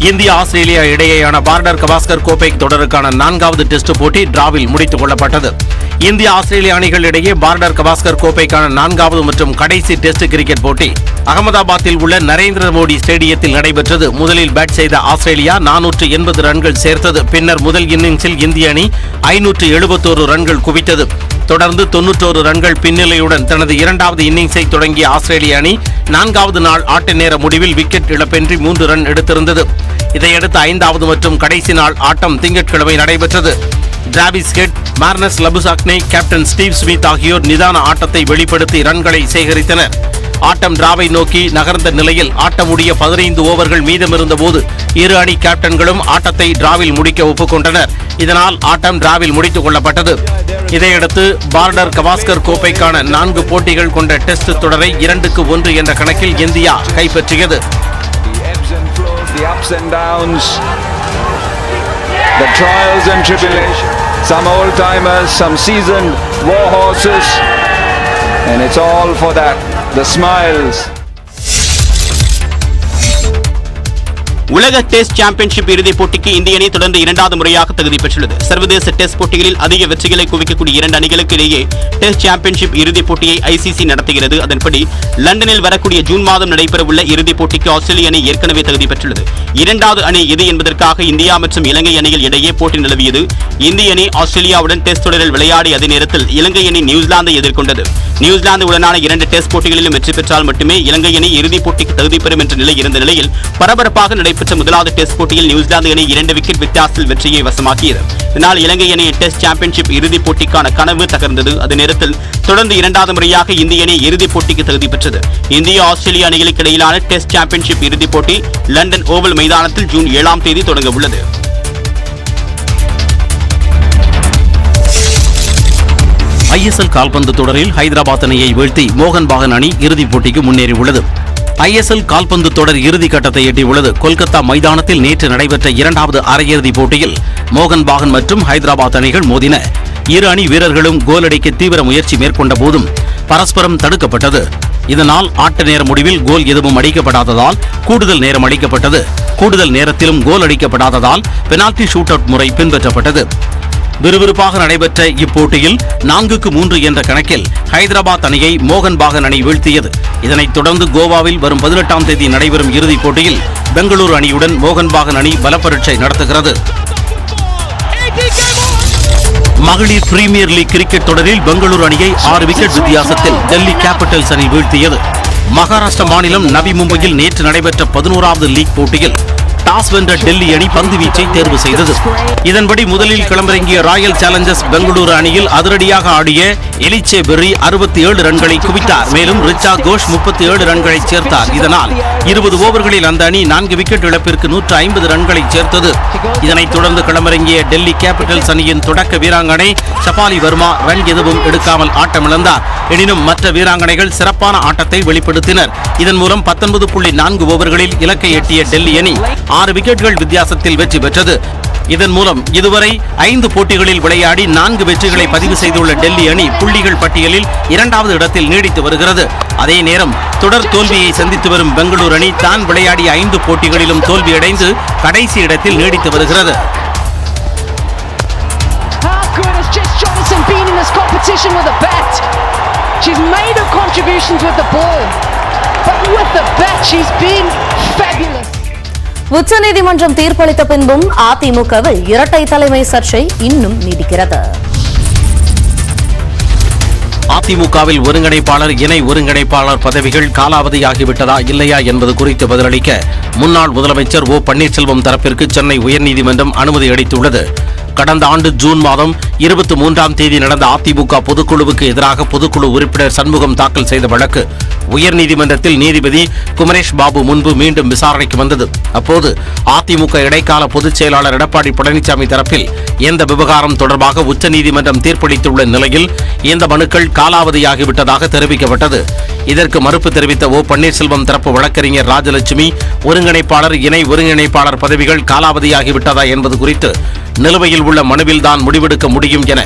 இந்தியா ஆஸ்திரேலியா இடையேயான பார்டர் கவாஸ்கர் கோப்பை தொடருக்கான 4வது டெஸ்ட் போட்டி டிராவில் முடித்துக் கொள்ளப்பட்டது. இந்தியா ஆஸ்திரேலிய அணிகள் இடையே பார்டர் கவாஸ்கர் கோப்பைக்கான 4வது மற்றும் கடைசி டெஸ்ட் கிரிக்கெட் போட்டி அகமதாபாத்தில் உள்ள நரேந்திர மோடி ஸ்டேடியத்தில் நடைபெற்றது. முதலில் பேட் செய்த ஆஸ்திரேலியா 480 ரன்கள் சேர்த்தது. பின்னர் முதல் இன்னிங்ஸில் இந்திய அணி 571 ரன்கள் குவித்தது. தொடர்ந்து 91 ரன்கள் பின்னிலையுடன் தனது 2வது இன்னிங்ஸை தொடங்கிய ஆஸ்திரேலிய அணி 4வது நாள் ஆட்ட நேர முடிவில் விக்கெட் இழப்பின்றி 3 ரன் எடுத்திருந்தது. இதையடுத்து 5வது மற்றும் கடைசி நாள் ஆட்டம் திங்கட்கிழமை நடைபெற்றது. Travis head, Marnus Labuschagne, captain Steve Smith ஆகியோர் நிதான ஆட்டத்தை வெளிப்படுத்தி ரன்களை சேகரித்தனர். ஆட்டம் டிராவை நோக்கி நகர்ந்த நிலையில் ஆட்டம் முடிய 15 ஓவர்கள் மீதமிருந்த போது இரு அணி கேப்டன்களும் ஆட்டத்தை டிராவில் முடிக்க ஒப்புக்கொண்டனர். இதனால் ஆட்டம் டிராவில் முடித்துக் கொள்ளப்பட்டது. இதையடுத்து பார்டர் கவாஸ்கர் கோப்பைக்கான 4 போட்டிகள் கொண்ட டெஸ்ட் தொடரை 2-1 என்ற கணக்கில் இந்தியா கைப்பற்றியது. The ups and downs, the trials and tribulations. some old-timers, some seasoned war horses, and it's all for that, the smiles. உலக டெஸ்ட் சாம்பியன்ஷிப் இறுதிப் போட்டிக்கு இந்திய அணி தொடர்ந்து இரண்டாவது முறையாக தகுதி பெற்றுள்ளது. சர்வதேச டெஸ்ட் போட்டிகளில் அதிக வெற்றிகளை குவிக்கக்கூடிய இரண்டு அணிகளுக்கு இடையே டெஸ்ட் சாம்பியன்ஷிப் இறுதிப் போட்டியை ICC நடத்துகிறது. அதன்படி லண்டனில் வரக்கூடிய ஜூன் மாதம் நடைபெறவுள்ள இறுதிப் போட்டிக்கு ஆஸ்திரேலிய அணி ஏற்கனவே தகுதி பெற்றுள்ளது. இரண்டாவது அணி எது என்பதற்காக இந்தியா மற்றும் இலங்கை அணிகள் இடையே போட்டி நிலவியது. இந்திய அணி ஆஸ்திரேலியாவுடன் டெஸ்ட் தொடரில் விளையாடிய அதே நேரத்தில் இலங்கை அணி நியூசிலாந்தை எதிர்கொண்டது. நியூசிலாந்துடனான இரண்டு டெஸ்ட் போட்டிகளிலும் வெற்றி பெற்றால் மட்டுமே இலங்கை அணி இறுதிப் போட்டிக்கு தகுதி பெறும் என்ற நிலை இருந்த நிலையில் பரபரப்பாக நடைபெற்ற முதலாவது டெஸ்ட் போட்டியில் நியூசிலாந்து அணி 2 விக்கெட் வித்தியாசத்தில் வெற்றியை வசமாக்கியது. இதனால் இலங்கை அணியின் டெஸ்ட் சாம்பியன்ஷிப் இறுதிப் போட்டிக்கான கனவு தகர்ந்தது. அதே நேரத்தில் தொடர்ந்து இரண்டாவது முறையாக இந்திய அணி இறுதிப் போட்டிக்கு தகுதி பெற்றது. இந்திய ஆஸ்திரேலிய அணிகளுக்கு இடையிலான டெஸ்ட் சாம்பியன்ஷிப் இறுதிப் போட்டி லண்டன் ஓவல் மைதானத்தில் ஜூன் 7ஆம் தேதி தொடங்க உள்ளது. ISL கால்பந்து தொடரில் ஹைதராபாத் அணியை வீழ்த்தி மோகன் பாகன் அணி இறுதிப் போட்டிக்கு முன்னேறியுள்ளது. ISL கால்பந்து தொடர் இறுதி கட்டத்தை எட்டியுள்ளது. கொல்கத்தா மைதானத்தில் நேற்று நடைபெற்ற இரண்டாவது அரையிறுதிப் போட்டியில் மோகன் பாகன் மற்றும் ஹைதராபாத் அணிகள் மோதின. இரு அணி வீரர்களும் கோல் அடிக்க தீவிர முயற்சி மேற்கொண்ட போதும் பரஸ்பரம் தடுக்கப்பட்டது. இதனால் ஆட்ட நேர முடிவில் கோல் எதுவும் அடிக்கப்படாததால் கூடுதல் நேரம் அளிக்கப்பட்டது. கூடுதல் நேரத்திலும் கோல் அடிக்கப்படாததால் பெனால்டி ஷூட் அவுட் முறை பின்பற்றப்பட்டது. விறுவிறுப்பாக நடைபெற்ற இப்போட்டியில் 4-3 என்ற கணக்கில் ஹைதராபாத் அணியை மோகன் பாகன் அணி வீழ்த்தியது. இதனைத் தொடர்ந்து கோவாவில் வரும் 18ஆம் தேதி நடைபெறும் இறுதிப் போட்டியில் பெங்களூரு அணியுடன் மோகன் பாகன் அணி பலப்பரீட்சை நடத்துகிறது. மகளிர் பிரீமியர் லீக் கிரிக்கெட் தொடரில் பெங்களூரு அணியை 6 விக்கெட் வித்தியாசத்தில் டெல்லி கேபிட்டல்ஸ் அணி வீழ்த்தியது. மகாராஷ்டிரா மாநிலம் நவி மும்பையில் நேற்று நடைபெற்ற 11வது லீக் போட்டியில் டாஸ் வென்ற டெல்லி அணி பந்து வீச்சை தேர்வு செய்தது. இதன்படி முதலில் களமிறங்கிய ராயல் சேலஞ்சர்ஸ் பெங்களூரு அணியில் அதிரடியாக ஆடிய எலிச்சே பெர்ரி 67 ரன்களை குவித்தார். மேலும் ரிச்சா கோஷ் 37 ரன்களை சேர்த்தார். இதனால் 20 ஓவர்களில் அந்த அணி 4 விக்கெட் இழப்பிற்கு 150 ரன்களை சேர்த்தது. இதனைத் தொடர்ந்து களமிறங்கிய டெல்லி கேபிட்டல்ஸ் அணியின் தொடக்க வீராங்கனை ஷபாலி வர்மா ரன் எதுவும் எடுக்காமல் ஆட்டமிழந்தார். எனினும் மற்ற வீராங்கனைகள் சிறப்பான ஆட்டத்தை வெளிப்படுத்தினர். இதன் மூலம் 19.4 ஓவர்களில் இலக்கை எட்டிய டெல்லி அணி 6 விக்கெட்டுகள் வித்தியாசத்தில் வெற்றி பெற்றது. இதன் மூலம் இதுவரை 5 போட்டிகளில் விளையாடி 4 வெற்றிகளை பதிவு செய்துள்ள டெல்லி அணி புள்ளிகள் பட்டியலில் 2வது இடத்தில் நீடித்து வருகிறது. அதே நேரம் தொடர் தோல்வியை சந்தித்து வரும் பெங்களூரு அணி தான் விளையாடிய 5 போட்டிகளிலும் தோல்வியடைந்து கடைசி இடத்தில் நீடித்து வருகிறது. உச்சநீதிமன்றம் தீர்ப்பளித்த பின்பும் அதிமுகவில் இரட்டை தலைமை சர்ச்சை இன்னும் நீடிக்கிறது. அதிமுகவில் ஒருங்கிணைப்பாளர் இணை ஒருங்கிணைப்பாளர் பதவிகள் காலாவதியாகிவிட்டதா இல்லையா என்பது குறித்து பதிலளிக்க முன்னாள் முதலமைச்சர் ஓ பன்னீர்செல்வம் தரப்பிற்கு சென்னை உயர்நீதிமன்றம் அனுமதி அளித்துள்ளது. கடந்த ஆண்டு ஜூன் மாதம் 23ஆம் தேதி நடந்த அதிமுக பொதுக்குழுவுக்கு எதிராக பொதுக்குழு உறுப்பினர் சண்முகம் தாக்கல் செய்த வழக்கு உயர்நீதிமன்றத்தில் நீதிபதி குமரேஷ் பாபு முன்பு மீண்டும் விசாரணைக்கு வந்தது. அப்போது அதிமுக இடைக்கால பொதுச் செயலாளர் எடப்பாடி பழனிசாமி தரப்பில் இந்த விவகாரம் தொடர்பாக உச்சநீதிமன்றம் தீர்ப்பளித்துள்ள நிலையில் இந்த மனுக்கள் காலாவதியாகிவிட்டதாக தெரிவிக்கப்பட்டது. இதற்கு மறுப்பு தெரிவித்த ஓ பன்னீர்செல்வம் தரப்பு வழக்கறிஞர் ராஜலட்சுமி ஒருங்கிணைப்பாளர் இணை ஒருங்கிணைப்பாளர் பதவிகள் காலாவதியாகிவிட்டதா என்பது குறித்து நிலுவையில் உள்ள மனுவில் தான் முடிவெடுக்க முடியும் என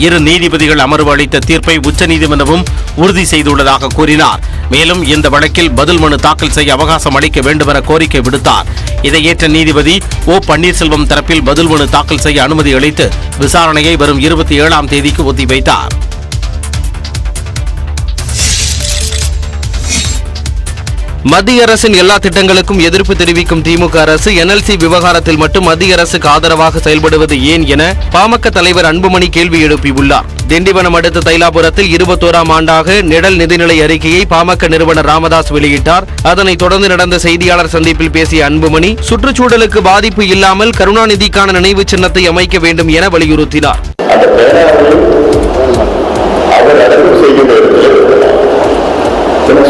இரு நீதிபதிகள் அமர்வு அளித்த தீர்ப்பை உச்சநீதிமன்றமும் உறுதி செய்துள்ளதாக கூறினார். மேலும் இந்த வழக்கில் பதில் மனு தாக்கல் செய்ய அவகாசம் அளிக்க வேண்டும் என கோரிக்கை விடுத்தார். இதை ஏற்ற நீதிபதி ஓ பன்னீர்செல்வம் தரப்பில் பதில் மனு தாக்கல் செய்ய அனுமதி அளித்து விசாரணையை வரும் 27ஆம் தேதிக்கு ஒத்திவைத்தார். மத்திய அரசின் எல்லா திட்டங்களுக்கும் எதிர்ப்பு தெரிவிக்கும் திமுக அரசு NLC விவகாரத்தில் மட்டும் மத்திய அரசுக்கு ஆதரவாக செயல்படுவது ஏன் என பாமக தலைவர் அன்புமணி கேள்வி எழுப்பியுள்ளார். திண்டிவனம் அடுத்த தைலாபுரத்தில் 21ஆம் ஆண்டாக நிழல் நிதிநிலை அறிக்கையை பாமக நிறுவனர் ராமதாஸ் வெளியிட்டார். அதனைத் தொடர்ந்து நடந்த செய்தியாளர் சந்திப்பில் பேசிய அன்புமணி சுற்றுச்சூழலுக்கு பாதிப்பு இல்லாமல் கருணாநிதிக்கான நினைவு சின்னத்தை அமைக்க வேண்டும் என வலியுறுத்தினார்.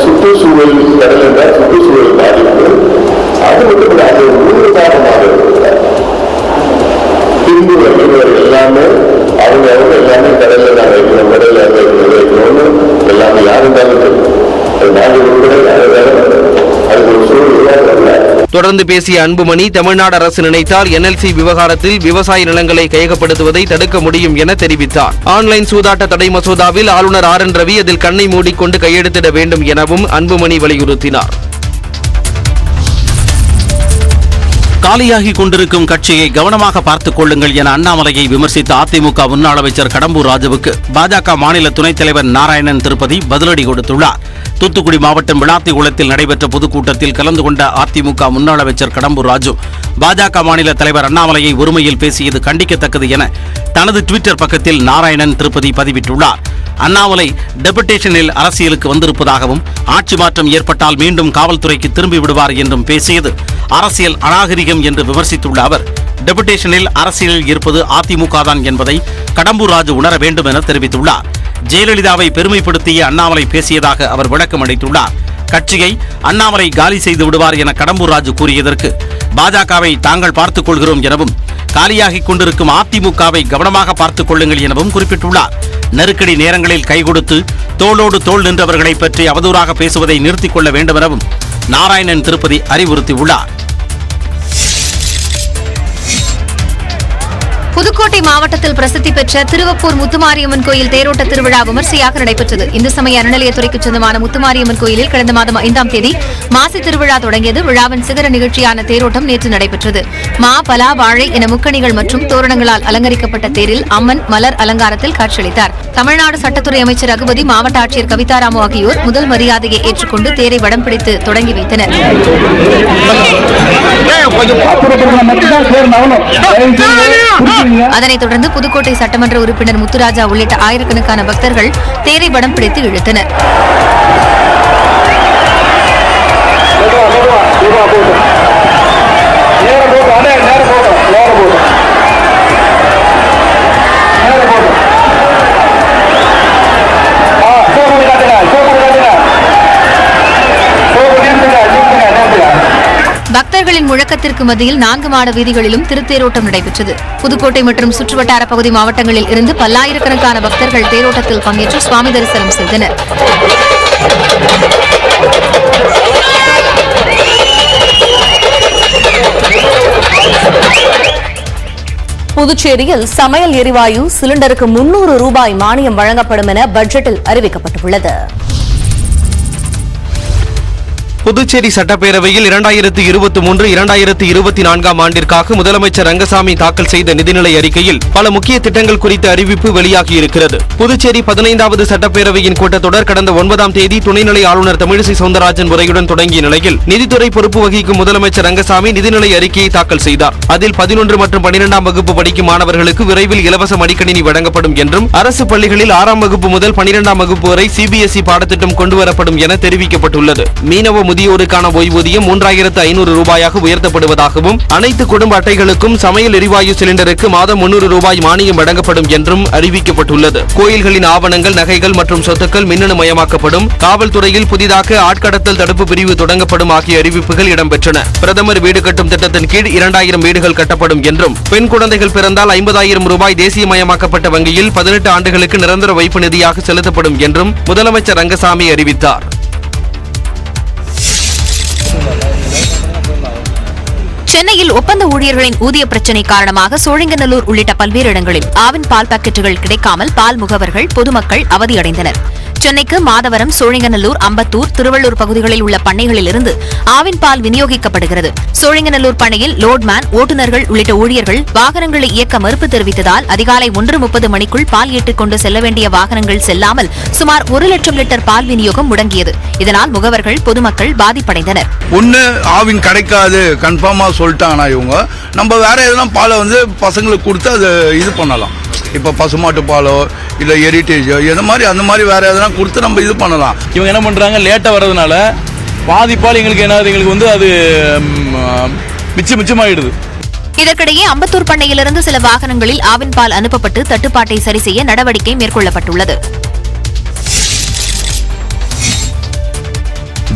சுற்றுச்சூழல் கடல் என்றால் சுற்றுச்சூழல் பாதிப்பு அது மட்டும் அது மூன்று காரணமாக இருக்கிறார். பின்பு எல்லாமே அவங்க எல்லாமே கடல்ல தான் வைக்கணும், கடல்ல வைக்கணும்னு எல்லாமே யாருந்தாலும் அது நாங்கள் உட்பட யாரும் அதுக்கு ஒரு சூழல் தொடர்ந்து பேசிய அன்புமணி, தமிழ்நாடு அரசு நினைத்தால் NLC விவகாரத்தில் விவசாய நிலங்களை கையகப்படுத்துவதை தடுக்க முடியும் என தெரிவித்தார். ஆன்லைன் சூதாட்ட தடை மசோதாவில் ஆளுநர் RN ரவி அதில் கண்ணை மூடிக்கொண்டு கையெழுத்திட வேண்டும் எனவும் அன்புமணி வலியுறுத்தினார். காலியாகி கொண்டிருக்கும் கட்சியை கவனமாக பார்த்துக் கொள்ளுங்கள் என அண்ணாமலையை விமர்சித்த அதிமுக முன்னாள் அமைச்சர் கடம்பூர் ராஜுவுக்கு பாஜக மாநில துணைத் தலைவர் நாராயணன் திருப்பதி பதிலடி கொடுத்துள்ளார். தூத்துக்குடி மாவட்டம் விளாத்திகுளத்தில் நடைபெற்ற பொதுக்கூட்டத்தில் கலந்து கொண்ட அதிமுக முன்னாள் அமைச்சர் கடம்பூர் ராஜு பாஜக மாநில தலைவர் அண்ணாமலையை ஒருமையில் பேசியது கண்டிக்கத்தக்கது என தனது ட்விட்டர் பக்கத்தில் நாராயணன் திருப்பதி பதிவிட்டுள்ளார். அண்ணாமலை டெபுடேஷனில் அரசியலுக்கு வந்திருப்பதாகவும் ஆட்சி மாற்றம் ஏற்பட்டால் மீண்டும் காவல்துறைக்கு திரும்பி விடுவார் என்றும் பேசியது அரசியல் அநாகரிகம் என்று விமர்சித்துள்ள அவர், டெபுடேஷனில் அரசியலில் இருப்பது அதிமுக தான் என்பதை கடம்பூர் ராஜு உணர வேண்டும் என தெரிவித்துள்ளார். ஜெயலலிதாவை பெருமைப்படுத்திய அண்ணாமலை பேசியதாக அவர் விளக்கம் அளித்துள்ளார். கட்சியை அண்ணாமலை காலி செய்து விடுவார் என கடம்பூர் ராஜு கூறியதற்கு பாஜகவை தாங்கள் பார்த்துக் கொள்கிறோம் எனவும் காலியாகிக் கொண்டிருக்கும் அதிமுகவை கவனமாக பார்த்துக் கொள்ளுங்கள் எனவும் குறிப்பிட்டுள்ளார். நெருக்கடி நேரங்களில் கை கொடுத்து தோளோடு தோள் நின்றவர்களை பற்றி அவதூறாக பேசுவதை நிறுத்திக் கொள்ள வேண்டும் எனவும் நாராயணன் திருப்பதி அறிவுறுத்தியுள்ளார். புதுக்கோட்டை மாவட்டத்தில் பிரசித்தி பெற்ற திருவப்பூர் முத்துமாரியம்மன் கோயில் தேரோட்ட திருவிழா விமர்சையாக நடைபெற்றது. இந்து சமய அறநிலையத்துறைக்கு சொந்தமான முத்துமாரியம்மன் கோயிலில் கடந்த மாதம் 5ஆம் தேதி மாசி திருவிழா தொடங்கியது. விழாவின் சிகர நிகழ்ச்சியான தேரோட்டம் நேற்று நடைபெற்றது. மா, பலா, வாழை என முக்கணிகள் மற்றும் தோரணங்களால் அலங்கரிக்கப்பட்ட தேரில் அம்மன் மலர் அலங்காரத்தில் காட்சியளித்தார். தமிழ்நாடு சட்டத்துறை அமைச்சர் ரகுபதி, மாவட்ட ஆட்சியர் கவிதாராமு ஆகியோர் முதல் மரியாதையை ஏற்றுக்கொண்டு தேரை வடம் பிடித்து தொடங்கி வைத்தனர். அதனைத் தொடர்ந்து புதுக்கோட்டை சட்டமன்ற உறுப்பினர் முத்துராஜா உள்ளிட்ட ஆயிரக்கணக்கான பக்தர்கள் தேரை வடம் பிடித்து இழுத்தனர். பக்தர்களின் முழக்கத்திற்கு மத்தியில் 4 மாட வீதிகளிலும் திருத்தேரோட்டம் நடைபெற்றது. புதுக்கோட்டை மற்றும் சுற்றுவட்டார பகுதி மாவட்டங்களில் இருந்து பல்லாயிரக்கணக்கான பக்தர்கள் தேரோட்டத்தில் பங்கேற்று சுவாமி தரிசனம் செய்தனர். புதுச்சேரியில் சமையல் எரிவாயு சிலிண்டருக்கு 300 ரூபாய் மானியம் வழங்கப்படும் என பட்ஜெட்டில் அறிவிக்கப்பட்டுள்ளது. புதுச்சேரி சட்டப்பேரவையில் 2023-2024 ஆண்டிற்காக முதலமைச்சர் ரங்கசாமி தாக்கல் செய்த நிதிநிலை அறிக்கையில் பல முக்கிய திட்டங்கள் குறித்த அறிவிப்பு வெளியாகியிருக்கிறது. புதுச்சேரி 15வது சட்டப்பேரவையின் கூட்டத்தொடர் கடந்த 9ஆம் தேதி துணைநிலை ஆளுநர் தமிழிசை சவுந்தரராஜன் உரையுடன் தொடங்கிய நிலையில் நிதித்துறை பொறுப்பு வகிக்கும் முதலமைச்சர் ரங்கசாமி நிதிநிலை அறிக்கையை தாக்கல் செய்தார். அதில் 11 மற்றும் 12ஆம் வகுப்பு படிக்கும் மாணவர்களுக்கு விரைவில் இலவச மடிக்கணினி வழங்கப்படும் என்றும் அரசு பள்ளிகளில் 6ஆம் வகுப்பு முதல் 12ஆம் வகுப்பு வரை CBSE பாடத்திட்டம் கொண்டுவரப்படும் என தெரிவிக்கப்பட்டுள்ளது. மீனவ முதியோருக்கான ஓய்வூதியம் 3500 ரூபாயாக உயர்த்தப்படுவதாகவும் அனைத்து குடும்ப அட்டைகளுக்கும் சமையல் எரிவாயு சிலிண்டருக்கு மாதம் 300 ரூபாய் மானியம் வழங்கப்படும் என்றும் அறிவிக்கப்பட்டுள்ளது. கோயில்களின் ஆவணங்கள், நகைகள் மற்றும் சொத்துக்கள் மின்னணு மயமாக்கப்படும். காவல்துறையில் புதிதாக ஆட்கடத்தல் தடுப்பு பிரிவு தொடங்கப்படும் ஆகிய அறிவிப்புகள் இடம்பெற்றன. பிரதமர் வீடு கட்டும் திட்டத்தின் கீழ் 2000 வீடுகள் கட்டப்படும் என்றும் பெண் குழந்தைகள் பிறந்தால் 50,000 ரூபாய் தேசியமயமாக்கப்பட்ட வங்கியில் 18 ஆண்டுகளுக்கு நிரந்தர வைப்பு நிதியாக செலுத்தப்படும் என்றும் முதலமைச்சர் ரங்கசாமி அறிவித்தார். சென்னையில் ஒப்பந்த ஊழியர்களின் ஊதிய பிரச்சினை காரணமாக சோழிங்கநல்லூர் உள்ளிட்ட பல்வேறு இடங்களில் ஆவின் பால் பாக்கெட்டுகள் கிடைக்காமல் பால் முகவர்கள், பொதுமக்கள் அவதியடைந்தனர். சென்னைக்கு மாதவரம், சோழிங்கநல்லூர், அம்பத்தூர், திருவள்ளூர் பகுதிகளில் உள்ள பண்ணைகளில் இருந்து ஆவின் பால் விநியோகிக்கப்படுகிறது. சோழிங்கநல்லூர் பண்ணையில் லோட்மேன், ஓட்டுநர்கள் உள்ளிட்ட ஊழியர்கள் வாகனங்களை இயக்க மறுப்பு தெரிவித்ததால் அதிகாலை 1:30 மணிக்குள் பால் ஏற்றிக்கொண்டு செல்ல வேண்டிய வாகனங்கள் செல்லாமல் சுமார் 1 லட்சம் லிட்டர் பால் விநியோகம் முடங்கியது. இதனால் முகவர்கள், பொதுமக்கள் பாதிப்படைந்தனர். ஒண்ணு ஆவின் கிடைக்காது கன்ஃபார்மா சொல்லிட்டாங்கன்னா இவங்க நம்ம வேற எதனா பாலை பசங்களுக்கு கொடுத்து அதை இது பண்ணலாம். இப்போ பசுமாட்டு பாலோ இல்லை ஹெரிட்டேஜோ அந்த மாதிரி வேற எதனா கொடுத்து நம்ம இது பண்ணலாம். இவங்க என்ன பண்றாங்க, லேட்டா வர்றதுனால பாதிப்பால் எங்களுக்கு எங்களுக்கு அது மிச்சமாயிடுது. இதற்கிடையே அம்பத்தூர் பண்ணையிலிருந்து சில வாகனங்களில் ஆவின் பால் அனுப்பப்பட்டு தட்டுப்பாட்டை சரி செய்ய நடவடிக்கை மேற்கொள்ளப்பட்டுள்ளது.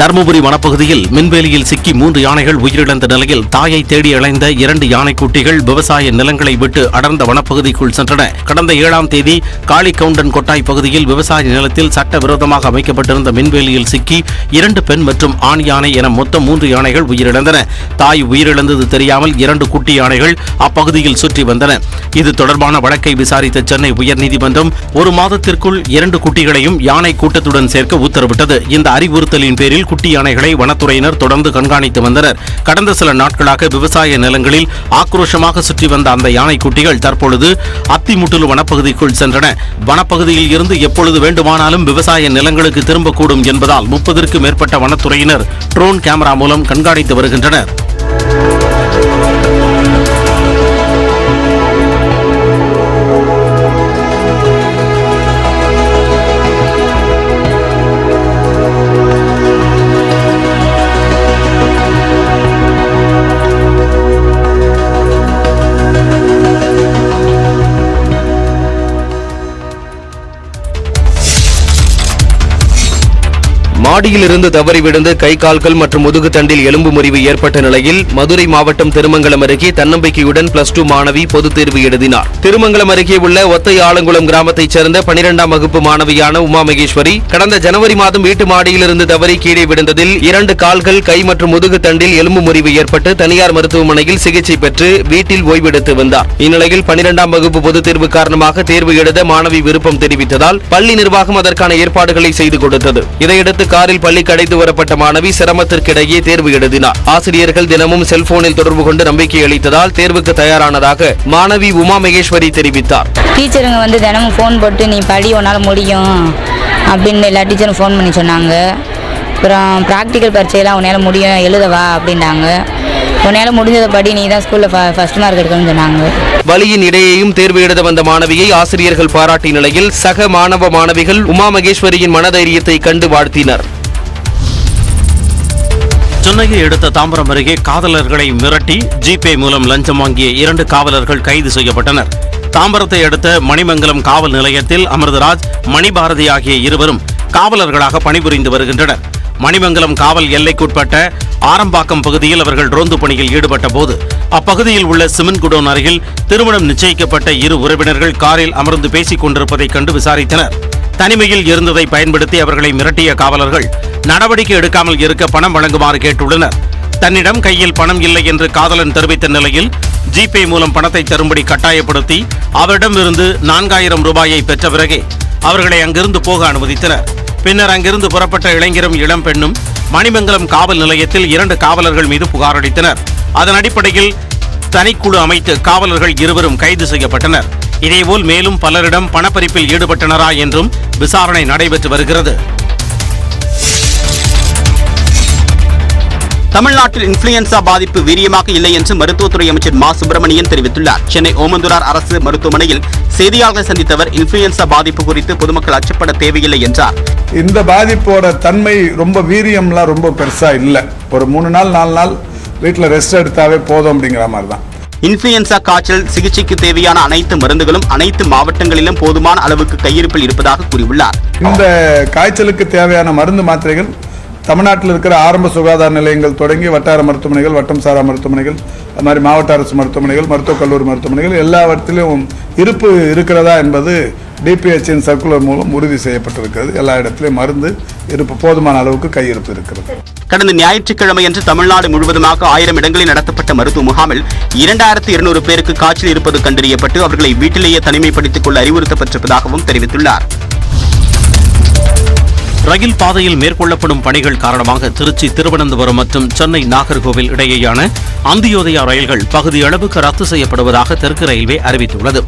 தருமபுரி வனப்பகுதியில் மின்வேலியில் சிக்கி 3 யானைகள் உயிரிழந்த நிலையில் தாயை தேடி அலைந்த 2 யானைக்குட்டிகள் விவசாய நிலங்களை விட்டு அடர்ந்த வனப்பகுதிக்குள் சென்றன. கடந்த 7ஆம் தேதி காளிகவுண்டன் கொட்டாய் பகுதியில் விவசாய நிலத்தில் சட்டவிரோதமாக அமைக்கப்பட்டிருந்த மின்வேலியில் சிக்கி 2 பெண் மற்றும் ஆண் யானை என மொத்தம் 3 யானைகள் உயிரிழந்தன. தாய் உயிரிழந்தது தெரியாமல் 2 குட்டி யானைகள் அப்பகுதியில் சுற்றி வந்தன. இது தொடர்பான வழக்கை விசாரித்த சென்னை உயர்நீதிமன்றம் 1 மாதத்திற்குள் 2 குட்டிகளையும் யானை கூட்டத்துடன் சேர்க்க உத்தரவிட்டது. இந்த அறிவுறுத்தலின் பேரில் குட்டி யானைகளை வனத்துறையினர் தொடர்ந்து கண்காணித்து வந்தனர். கடந்த சில நாட்களாக விவசாய நிலங்களில் ஆக்ரோஷமாக சுற்றி வந்த அந்த யானை குட்டிகள் தற்பொழுது அத்திமுட்டுலு வனப்பகுதிக்குள் சென்றன. வனப்பகுதியில் இருந்து எப்பொழுது வேண்டுமானாலும் விவசாய நிலங்களுக்கு திரும்பக்கூடும் என்பதால் 30க்கும் மேற்பட்ட வனத்துறையினர் ட்ரோன் கேமரா மூலம் கண்காணித்து வருகின்றனர். மாடியில் இருந்து தவறி விழுந்து கை கால்கள் மற்றும் முதுகு தண்டில் எலும்பு முறிவு ஏற்பட்ட நிலையில் மதுரை மாவட்டம் திருமங்கலம் அருகே தன்னம்பிக்கையுடன் +2 மாணவி பொதுத் தேர்வு எழுதினார். திருமங்கலம் அருகே உள்ள ஒத்தை ஆலங்குளம் கிராமத்தைச் சேர்ந்த 12ஆம் வகுப்பு மாணவியான உமா மகேஸ்வரி கடந்த ஜனவரி மாதம் வீட்டு மாடியில் இருந்து தவறி கீழே விழுந்ததில் 2 கால்கள், கை மற்றும் முதுகு தண்டில் எலும்பு முறிவு ஏற்பட்டு தனியார் மருத்துவமனையில் சிகிச்சை பெற்று வீட்டில் ஓய்வெடுத்து வந்தார். இந்நிலையில் 12ஆம் வகுப்பு பொதுத் தேர்வு காரணமாக தேர்வு எழுத மாணவி விருப்பம் தெரிவித்ததால் பள்ளி நிர்வாகம் அதற்கான ஏற்பாடுகளை செய்து கொடுத்தது. இதையடுத்து காரில் பள்ளிக்கு அழைத்து வரப்பட்ட மாணவி சிரமத்திற்கிடையே தேர்வு எழுதினார். ஆசிரியர்கள் தினமும் செல்போனில் தொடர்பு கொண்டு நம்பிக்கை அளித்ததால் தேர்வுக்கு தயாரானதாக மாணவி உமா மகேஸ்வரி தெரிவித்தார். டீச்சருங்க வந்து தினமும் ஃபோன் போட்டு நீ படி உன்னால் முடியும் அப்படின்னு எல்லா டீச்சரும் ஃபோன் பண்ணி சொன்னாங்க. அப்புறம் ப்ராக்டிக்கல் பரீட்சையெல்லாம் உன்னால் முடியும் எழுதவா அப்படின்னாங்க. உன்னால் முடிஞ்சதை படி நீ தான் ஸ்கூலில் ஃபர்ஸ்ட் மார்க் எடுக்கணும்னு சொன்னாங்க. வலியின் இடையேயும் தேர்வு எழுத வந்த மாணவியை ஆசிரியர்கள் பாராட்டிய நிலையில் சக மாணவ மாணவிகள் உமா மகேஸ்வரியின் மனதைரியத்தை கண்டு வாழ்த்தினர். சென்னையை அடுத்த தாம்பரம் அருகே காதலர்களை மிரட்டி ஜிபே மூலம் லஞ்சம் வாங்கிய 2 காவலர்கள் கைது செய்யப்பட்டனர். தாம்பரத்தை அடுத்த மணிமங்கலம் காவல் நிலையத்தில் அமிர்தராஜ், மணிபாரதி ஆகிய இருவரும் காவலர்களாக பணிபுரிந்து வருகின்றனர். மணிமங்கலம் காவல் எல்லைக்குட்பட்ட ஆரம்பாக்கம் பகுதியில் அவர்கள் ரோந்து பணியில் ஈடுபட்ட போது அப்பகுதியில் உள்ள சிமெண்ட் குடோன் அருகில் திருமணம் நிச்சயிக்கப்பட்ட 2 உறவினர்கள் காரில் அமர்ந்து பேசிக் கொண்டிருப்பதைக் கண்டு விசாரித்தனர். தனிமையில் இருந்ததை பயன்படுத்தி அவர்களை மிரட்டிய காவலர்கள் நடவடிக்கை எடுக்காமல் இருக்க பணம் வழங்குமாறு கேட்டுள்ளனர். தன்னிடம் கையில் பணம் இல்லை என்று காதலன் தெரிவித்த நிலையில் ஜிபே மூலம் பணத்தை தரும்படி கட்டாயப்படுத்தி அவரிடமிருந்து 4000 ரூபாயை பெற்ற பிறகே அவர்களை அங்கிருந்து போக அனுமதித்தனர். பின்னர் அங்கிருந்து புறப்பட்ட இளைஞரும் இளம் பெண்ணும் மணிமங்கலம் காவல் நிலையத்தில் 2 காவலர்கள் மீது புகார் அளித்தனர். அதன் அடிப்படையில் தனிக்குழு அமைத்து காவலர்கள் இருவரும் கைது செய்யப்பட்டனர். இதேபோல் மேலும் பலரிடம் பணப்பறிப்பில் ஈடுபட்டனரா என்றும் விசாரணை நடைபெற்று வருகிறது. தமிழ்நாட்டில் இன்ஃபுளுயன்சா பாதிப்பு வீரியமாக இல்லை என்று மருத்துவத்துறை அமைச்சர் மா சுப்பிரமணியன் தெரிவித்துள்ளார். சென்னை ஓமந்தூரார் அரசு மருத்துவமனையில் செய்தியாளர்களை சந்தித்தவர் இன்ஃபுளுயன்சா பாதிப்பு குறித்து பொதுமக்கள் அச்சப்பட தேவையில்லை என்றார். இந்த பாதிப்போட தன்மை ரொம்ப வீரியம்லாம் ரொம்ப பெருசா இல்லை. ஒரு 3 நாள் 4 நாள் வீட்டில் ரெஸ்ட் எடுத்தாவே போதும் அப்படிங்கிற மாதிரி தான். இன்ஃபுளுயன்சா காய்ச்சல் சிகிச்சைக்கு தேவையான அனைத்து மருந்துகளும் அனைத்து மாவட்டங்களிலும் போதுமான அளவுக்கு கையிருப்பில் இருப்பதாக கூறியுள்ளார். இந்த காய்ச்சலுக்கு தேவையான மருந்து மாத்திரைகள் தமிழ்நாட்டில் இருக்கிற ஆரம்ப சுகாதார நிலையங்கள் தொடங்கி வட்டார மருத்துவமனைகள், வட்டம் சாரா மருத்துவமனைகள், அது மாதிரி மாவட்ட அரசு மருத்துவமனைகள், மருத்துவக் கல்லூரி மருத்துவமனைகள் எல்லாவற்றிலும் இருப்பு இருக்கிறதா என்பது டிபிஹெச்சின் சர்க்குலர் மூலம் உறுதி செய்யப்பட்டிருக்கிறது. எல்லா இடத்திலும் மருந்து இருப்பு போதுமான அளவுக்கு கையிருப்பு இருக்கிறது. கடந்த ஞாயிற்றுக்கிழமையன்று தமிழ்நாடு முழுவதுமாக 1000 இடங்களில் நடத்தப்பட்ட மருத்துவ முகாமில் 2200 பேருக்கு காய்ச்சல் இருப்பது கண்டறியப்பட்டு அவர்களை வீட்டிலேயே தனிமைப்படுத்திக் கொள்ள அறிவுறுத்தப்பட்டிருப்பதாகவும் தெரிவித்துள்ளார். ரயில் பாதையில் மேற்கொள்ளப்படும் பணிகள் காரணமாக திருச்சி, திருவனந்தபுரம் மற்றும் சென்னை, நாகர்கோவில் இடையேயான அந்தியோதயா ரயில்கள் பகுதி அளவுக்கு ரத்து செய்யப்படுவதாக தெற்கு ரயில்வே அறிவித்துள்ளது.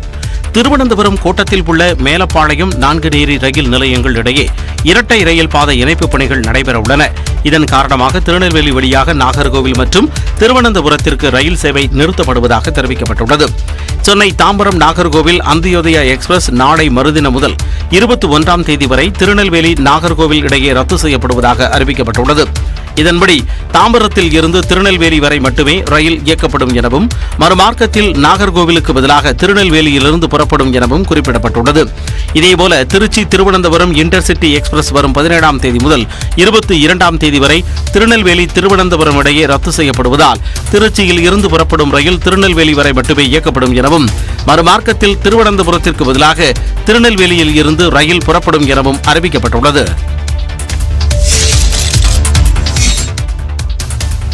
திருவனந்தபுரம் கோட்டத்தில் உள்ள மேலப்பாளையம், நான்குநேரி ரயில் நிலையங்கள் இடையே இரட்டை ரயில் பாதை இணைப்பு பணிகள் நடைபெற உள்ளன. இதன் காரணமாக திருநெல்வேலி வழியாக நாகர்கோவில் மற்றும் திருவனந்தபுரத்திற்கு ரயில் சேவை நிறுத்தப்படுவதாக தெரிவிக்கப்பட்டுள்ளது. சென்னை, தாம்பரம், நாகர்கோவில் அந்தியோதயா எக்ஸ்பிரஸ் நாளை மறுதினம் முதல் 21ஆம் தேதி வரை திருநெல்வேலி, நாகர்கோவில் இடையே ரத்து செய்யப்படுவதாக அறிவிக்கப்பட்டுள்ளது. இதன்படி தாம்பரத்தில் இருந்து திருநெல்வேலி வரை மட்டுமே ரயில் இயக்கப்படும் எனவும் மறுமார்க்கத்தில் நாகர்கோவிலுக்கு பதிலாக திருநெல்வேலியிலிருந்து புறப்படும் எனவும் குறிப்பிடப்பட்டுள்ளது. இதேபோல திருச்சி திருவனந்தபுரம் இன்டர்சிட்டி எக்ஸ்பிரஸ் வரும் 17ஆம் தேதி முதல் 22ஆம் தேதி வரை திருநெல்வேலி திருவனந்தபுரம் இடையே ரத்து செய்யப்படுவதால் திருச்சியில் இருந்து புறப்படும் ரயில் திருநெல்வேலி வரை மட்டுமே இயக்கப்படும் எனவும் மறுமார்க்கத்தில் திருவனந்தபுரத்திற்கு பதிலாக திருநெல்வேலியில் இருந்து ரயில் புறப்படும் எனவும் அறிவிக்கப்பட்டுள்ளது.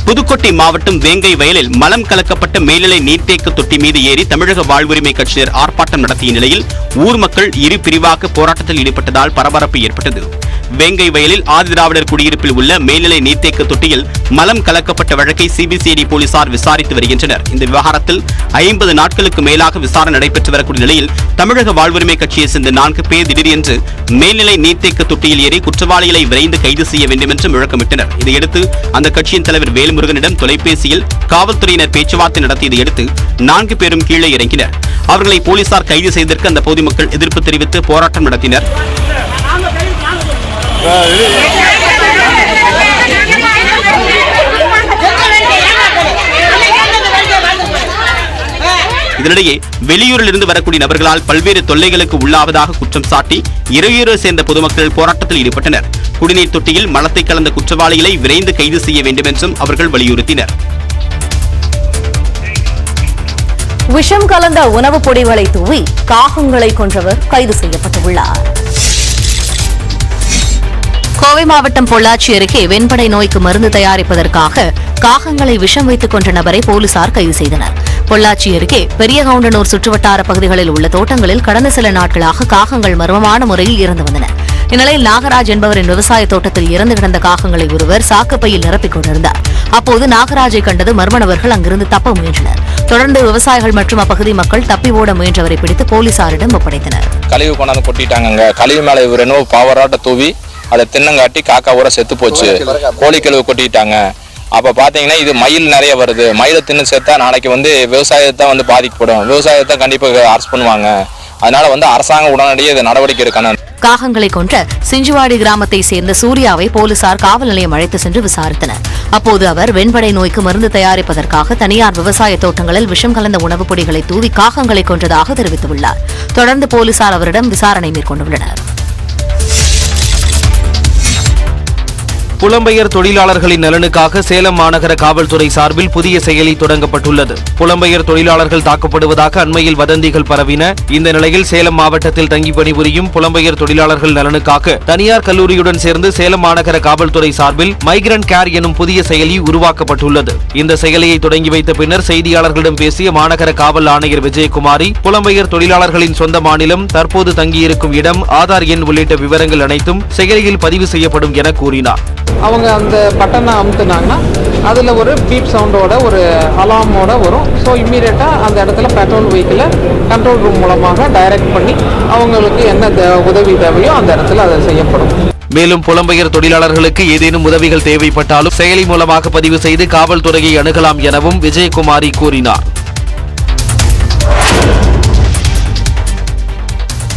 புதுக்கோட்டை மாவட்டம் வேங்கை வயலில் மலம் கலக்கப்பட்ட மேல்நிலை நீர்த்தேக்க தொட்டி மீது ஏறி தமிழக வாழ்வுரிமை கட்சியினர் ஆர்ப்பாட்டம் நடத்திய நிலையில் ஊர் மக்கள் இரு பிரிவாக போராட்டத்தில் ஈடுபட்டதால் பரபரப்பு ஏற்பட்டது. வேங்கை வயலில் ஆதிதிராவிடர் குடியிருப்பில் உள்ள மேல்நிலை நீர்த்தேக்க தொட்டியில் மலம் கலக்கப்பட்ட வழக்கை சிபிசிஐடி போலீசார் விசாரித்து வருகின்றனர். இந்த விவகாரத்தில் 50 நாட்களுக்கு மேலாக விசாரணை நடைபெற்று வரக்கூடிய நிலையில் தமிழக வாழ்வுரிமை கட்சியை சேர்ந்த 4 பேர் திடீரென்று மேல்நிலை நீர்த்தேக்க தொட்டியில் ஏறி குற்றவாளிகளை விரைந்து கைது செய்ய வேண்டும் என்று முழக்கமிட்டனர். இதையடுத்து அந்த கட்சியின் தலைவர் வேல்முருகனிடம் தொலைபேசியில் காவல்துறையினர் பேச்சுவார்த்தை நடத்தியதை அடுத்து 4 பேரும் கீழே இறங்கினர். அவர்களை போலீசார் கைது செய்ததற்கு அந்த பொதுமக்கள் எதிர்ப்பு தெரிவித்து போராட்டம் நடத்தினர். இதனிடையே வெளியூரில் இருந்து வரக்கூடிய நபர்களால் பல்வேறு தொல்லைகளுக்கு உள்ளாவதாக குற்றம் சாட்டி இறையூரை சேர்ந்த பொதுமக்கள் போராட்டத்தில் ஈடுபட்டனர். குடிநீர் தொட்டியில் மலத்தை கலந்த குற்றவாளிகளை விரைந்து கைது செய்ய வேண்டும் என்றும் அவர்கள் வலியுறுத்தினர். விஷம் கலந்த உணவுப் பொடிகளை தூவி காகங்களை கொன்றவர் கைது செய்யப்பட்டுள்ளார். கோவை மாவட்டம் பொள்ளாச்சி அருகே வெண்படை நோய்க்கு மருந்து தயாரிப்பதற்காக காகங்களை விஷம் வைத்துக் கொன்ற நபரை போலீசார் கைது செய்தனர். பொள்ளாச்சி அருகே பெரியகவுண்டனூர் சுற்றுவட்டார பகுதிகளில் உள்ள தோட்டங்களில் கடந்த சில நாட்களாக காகங்கள் மர்மமான முறையில் இறந்து வந்தன. இந்நிலையில் நாகராஜ் என்பவரின் விவசாய தோட்டத்தில் இறந்து கிடந்த காகங்களை ஒருவர் சாக்குப்பையில் நிரப்பிக் கொண்டிருந்தார். அப்போது நாகராஜை கண்டது மர்ம நபர்கள் அங்கிருந்து தப்ப முயன்றனர். தொடர்ந்து விவசாயிகள் மற்றும் அப்பகுதி மக்கள் தப்பி ஓட முயன்றவரை பிடித்து போலீசாரிடம் ஒப்படைத்தனர். கழிவு கொண்டாந்து கொட்டிட்டாங்க. கழிவு மேல இவர் என்ன பவராட்ட தூவி அதை தின்னங்காட்டி காக்கா ஊற செத்து போச்சு. கோழி கழிவு கொட்டிட்டாங்க. அப்ப பாத்தீங்கன்னா இது மயில் நிறைய வருது. மயிலை தின்னு சேர்த்தா நாளைக்கு விவசாயத்தை பாதிக்கப்படும். விவசாயத்தை கண்டிப்பா அரசு பண்ணுவாங்க. அதனால அரசாங்கம் உடனடியே இதை நடவடிக்கை எடுக்கணும். காகங்களை கொன்ற சிஞ்சுவாடி கிராமத்தை சேர்ந்த சூர்யாவை போலீசார் காவல் நிலையம் அழைத்து சென்று விசாரித்தனர். அப்போது அவர் வெண்படை நோய்க்கு மருந்து தயாரிப்பதற்காக தனியார் விவசாய தோட்டங்களில் விஷம் கலந்த உணவுப் பொடிகளை தூவி காகங்களை கொன்றதாக தெரிவித்துள்ளார். தொடர்ந்து போலீசார் அவரிடம் விசாரணை மேற்கொண்டுள்ளனர். புலம்பெயர் தொழிலாளர்களின் நலனுக்காக சேலம் மாநகர காவல்துறை சார்பில் புதிய செயலி தொடங்கப்பட்டுள்ளது. புலம்பெயர் தொழிலாளர்கள் தாக்கப்படுவதாக அண்மையில் வதந்திகள் பரவின. இந்த நிலையில் சேலம் மாவட்டத்தில் தங்கி பணிபுரியும் புலம்பெயர் தொழிலாளர்கள் நலனுக்காக தனியார் கல்லூரியுடன் சேர்ந்து சேலம் மாநகர காவல்துறை சார்பில் மைக்ரண்ட் கேர் எனும் புதிய செயலி உருவாக்கப்பட்டுள்ளது. இந்த செயலியை தொடங்கி வைத்த பின்னர் செய்தியாளர்களிடம் பேசிய மாநகர காவல் ஆணையர் விஜயகுமாரி, புலம்பெயர் தொழிலாளர்களின் சொந்த மாநிலம், தற்போது தங்கியிருக்கும் இடம், ஆதார் எண் உள்ளிட்ட விவரங்கள் அனைத்தும் செயலியில் பதிவு செய்யப்படும் என கூறினார். அவங்க அந்த பட்டனை அமுத்துனாங்கன்னா அதில் ஒரு பீப் சவுண்டோட ஒரு அலார்மோட வரும். ஸோ இம்மீடியட்டாக அந்த இடத்துல பெட்ரோல் வெஹிக்கிளை கண்ட்ரோல் ரூம் மூலமாக டைரக்ட் பண்ணி அவங்களுக்கு என்ன உதவி தேவையோ அந்த இடத்துல அதை செய்யப்படும். மேலும் புலம்பெயர் தொழிலாளர்களுக்கு ஏதேனும் உதவிகள் தேவைப்பட்டாலும் செயலி மூலமாக பதிவு செய்து காவல்துறையை அணுகலாம் எனவும் விஜயகுமாரி கூறினார்.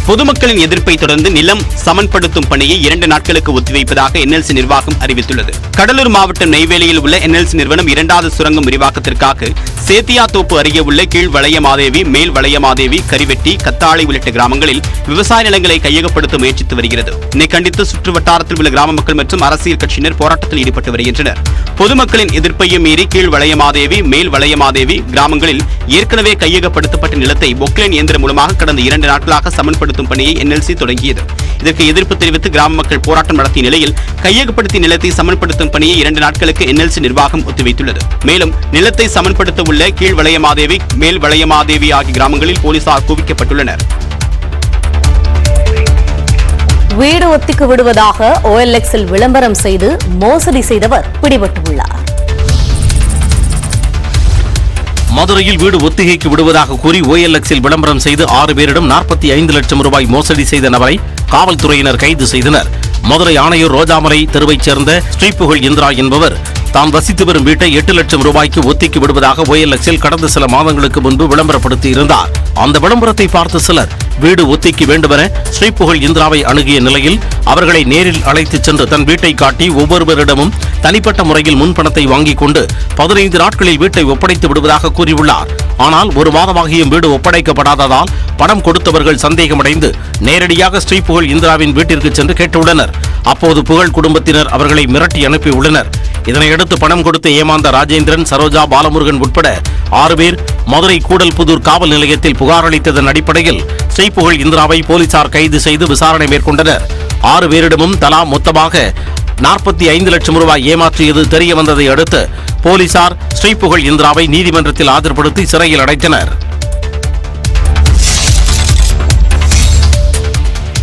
பொதுமக்களின் எதிர்ப்பை தொடர்ந்து நிலம் சமன்படுத்தும் பணியை 2 நாட்களுக்கு ஒத்திவைப்பதாக என்எல்சி நிர்வாகம் அறிவித்துள்ளது. கடலூர் மாவட்டம் நெய்வேலியில் உள்ள என்எல்சி நிறுவனம் 2வது சுரங்கம் விரிவாக்கத்திற்காக சேத்தியாத்தோப்பு அருகே உள்ள கீழ் வளையமாதேவி, மேல் வளையமாதேவி, கரிவெட்டி, கத்தாழை உள்ளிட்ட கிராமங்களில் விவசாய நிலங்களை கையகப்படுத்த முயற்சித்து வருகிறது. இதனை கண்டித்து சுற்று வட்டாரத்தில் உள்ள கிராம மக்கள் மற்றும் அரசியல் கட்சியினர் போராட்டத்தில் ஈடுபட்டு வருகின்றனர். பொதுமக்களின் எதிர்ப்பையும் மீறி கீழ் வளையமாதேவி, மேல் வளையமாதேவி கிராமங்களில் ஏற்கனவே கையகப்படுத்தப்பட்ட நிலத்தை பொக்லைன் இயந்திரம் மூலமாக கடந்த 2 நாட்களாக சமன்படுத்தும் பணியை என்எல்சி தொடங்கியது. இதற்கு எதிர்ப்பு தெரிவித்து கிராம மக்கள் போராட்டம் நடத்திய நிலையில் கையகப்படுத்திய நிலத்தை சமன்படுத்தும் பணியை 2 நாட்களுக்கு என்எல்சி நிர்வாகம் ஒத்திவைத்துள்ளது. மேலும் நிலத்தை சமன்படுத்த உள்ள கீழ் வளையமாதேவி, மேல் வளையமாதேவி ஆகிய கிராமங்களில் போலீசார் குவிக்கப்பட்டுள்ளனர். வீடு ஒத்திக்கு விடுவதாக OLX-இல் விளம்பரம் செய்து மோசடி செய்தவர் பிடிபட்டுள்ளார். மதுரையில் வீடு ஒத்திகைக்கு விடுவதாக கூறி OLX-இல் விளம்பரம் செய்து 6 பேரிடம் 45 லட்சம் ரூபாய் மோசடி செய்த நபரை காவல்துறையினர் கைது செய்தனர். மதுரை ஆணையூர் ரோஜாமலை தெருவைச் சேர்ந்த ஸ்ரீபுகழ் இந்திரா என்பவர் தான் வசித்து வரும் வீட்டை 8 லட்சம் ரூபாய்க்கு ஒத்திக்கி விடுவதாக OLXல் கடந்த சில மாதங்களுக்கு முன்பு விளம்பரப்படுத்தி இருந்தார். அந்த விளம்பரத்தை பார்த்த சிலர் வீடு ஒத்திக்கு வேண்டுமென ஸ்ரீபுகழ் இந்திராவை அணுகிய நிலையில் அவர்களை நேரில் அழைத்துச் சென்று தன் வீட்டை காட்டி ஒவ்வொருவரிடமும் தனிப்பட்ட முறையில் முன்பணத்தை வாங்கிக் கொண்டு 15 நாட்களில் வீட்டை ஒப்படைத்து விடுவதாக கூறியுள்ளார். ஆனால் ஒரு மாதமாகியும் வீடு ஒப்படைக்கப்படாததால் பணம் கொடுத்தவர்கள் சந்தேகமடைந்து நேரடியாக ஸ்ரீபுகழ் இந்திராவின் வீட்டிற்கு சென்று கேட்டுள்ளனர். அப்போது புகழ் குடும்பத்தினர் அவர்களை மிரட்டி அனுப்பியுள்ளனர். இதனையடுத்து பணம் கொடுத்து ஏமாந்த ராஜேந்திரன், சரோஜா, பாலமுருகன் உட்பட 6 பேர் மதுரை கூடல்புதூர் காவல் நிலையத்தில் புகார் அளித்ததன் அடிப்படையில் ஸ்ரீபுகழ் இந்திராவை போலீசார் கைது செய்து விசாரணை மேற்கொண்டனர். 6 பேரிடமும் தலா மொத்தமாக 45 லட்சம் ரூபாய் ஏமாற்றியது தெரிய வந்ததை அடுத்து போலீசார் ஸ்ரீபுகழ் இந்திராவை நீதிமன்றத்தில் ஆஜர்படுத்தி சிறையில் அடைத்தனர்.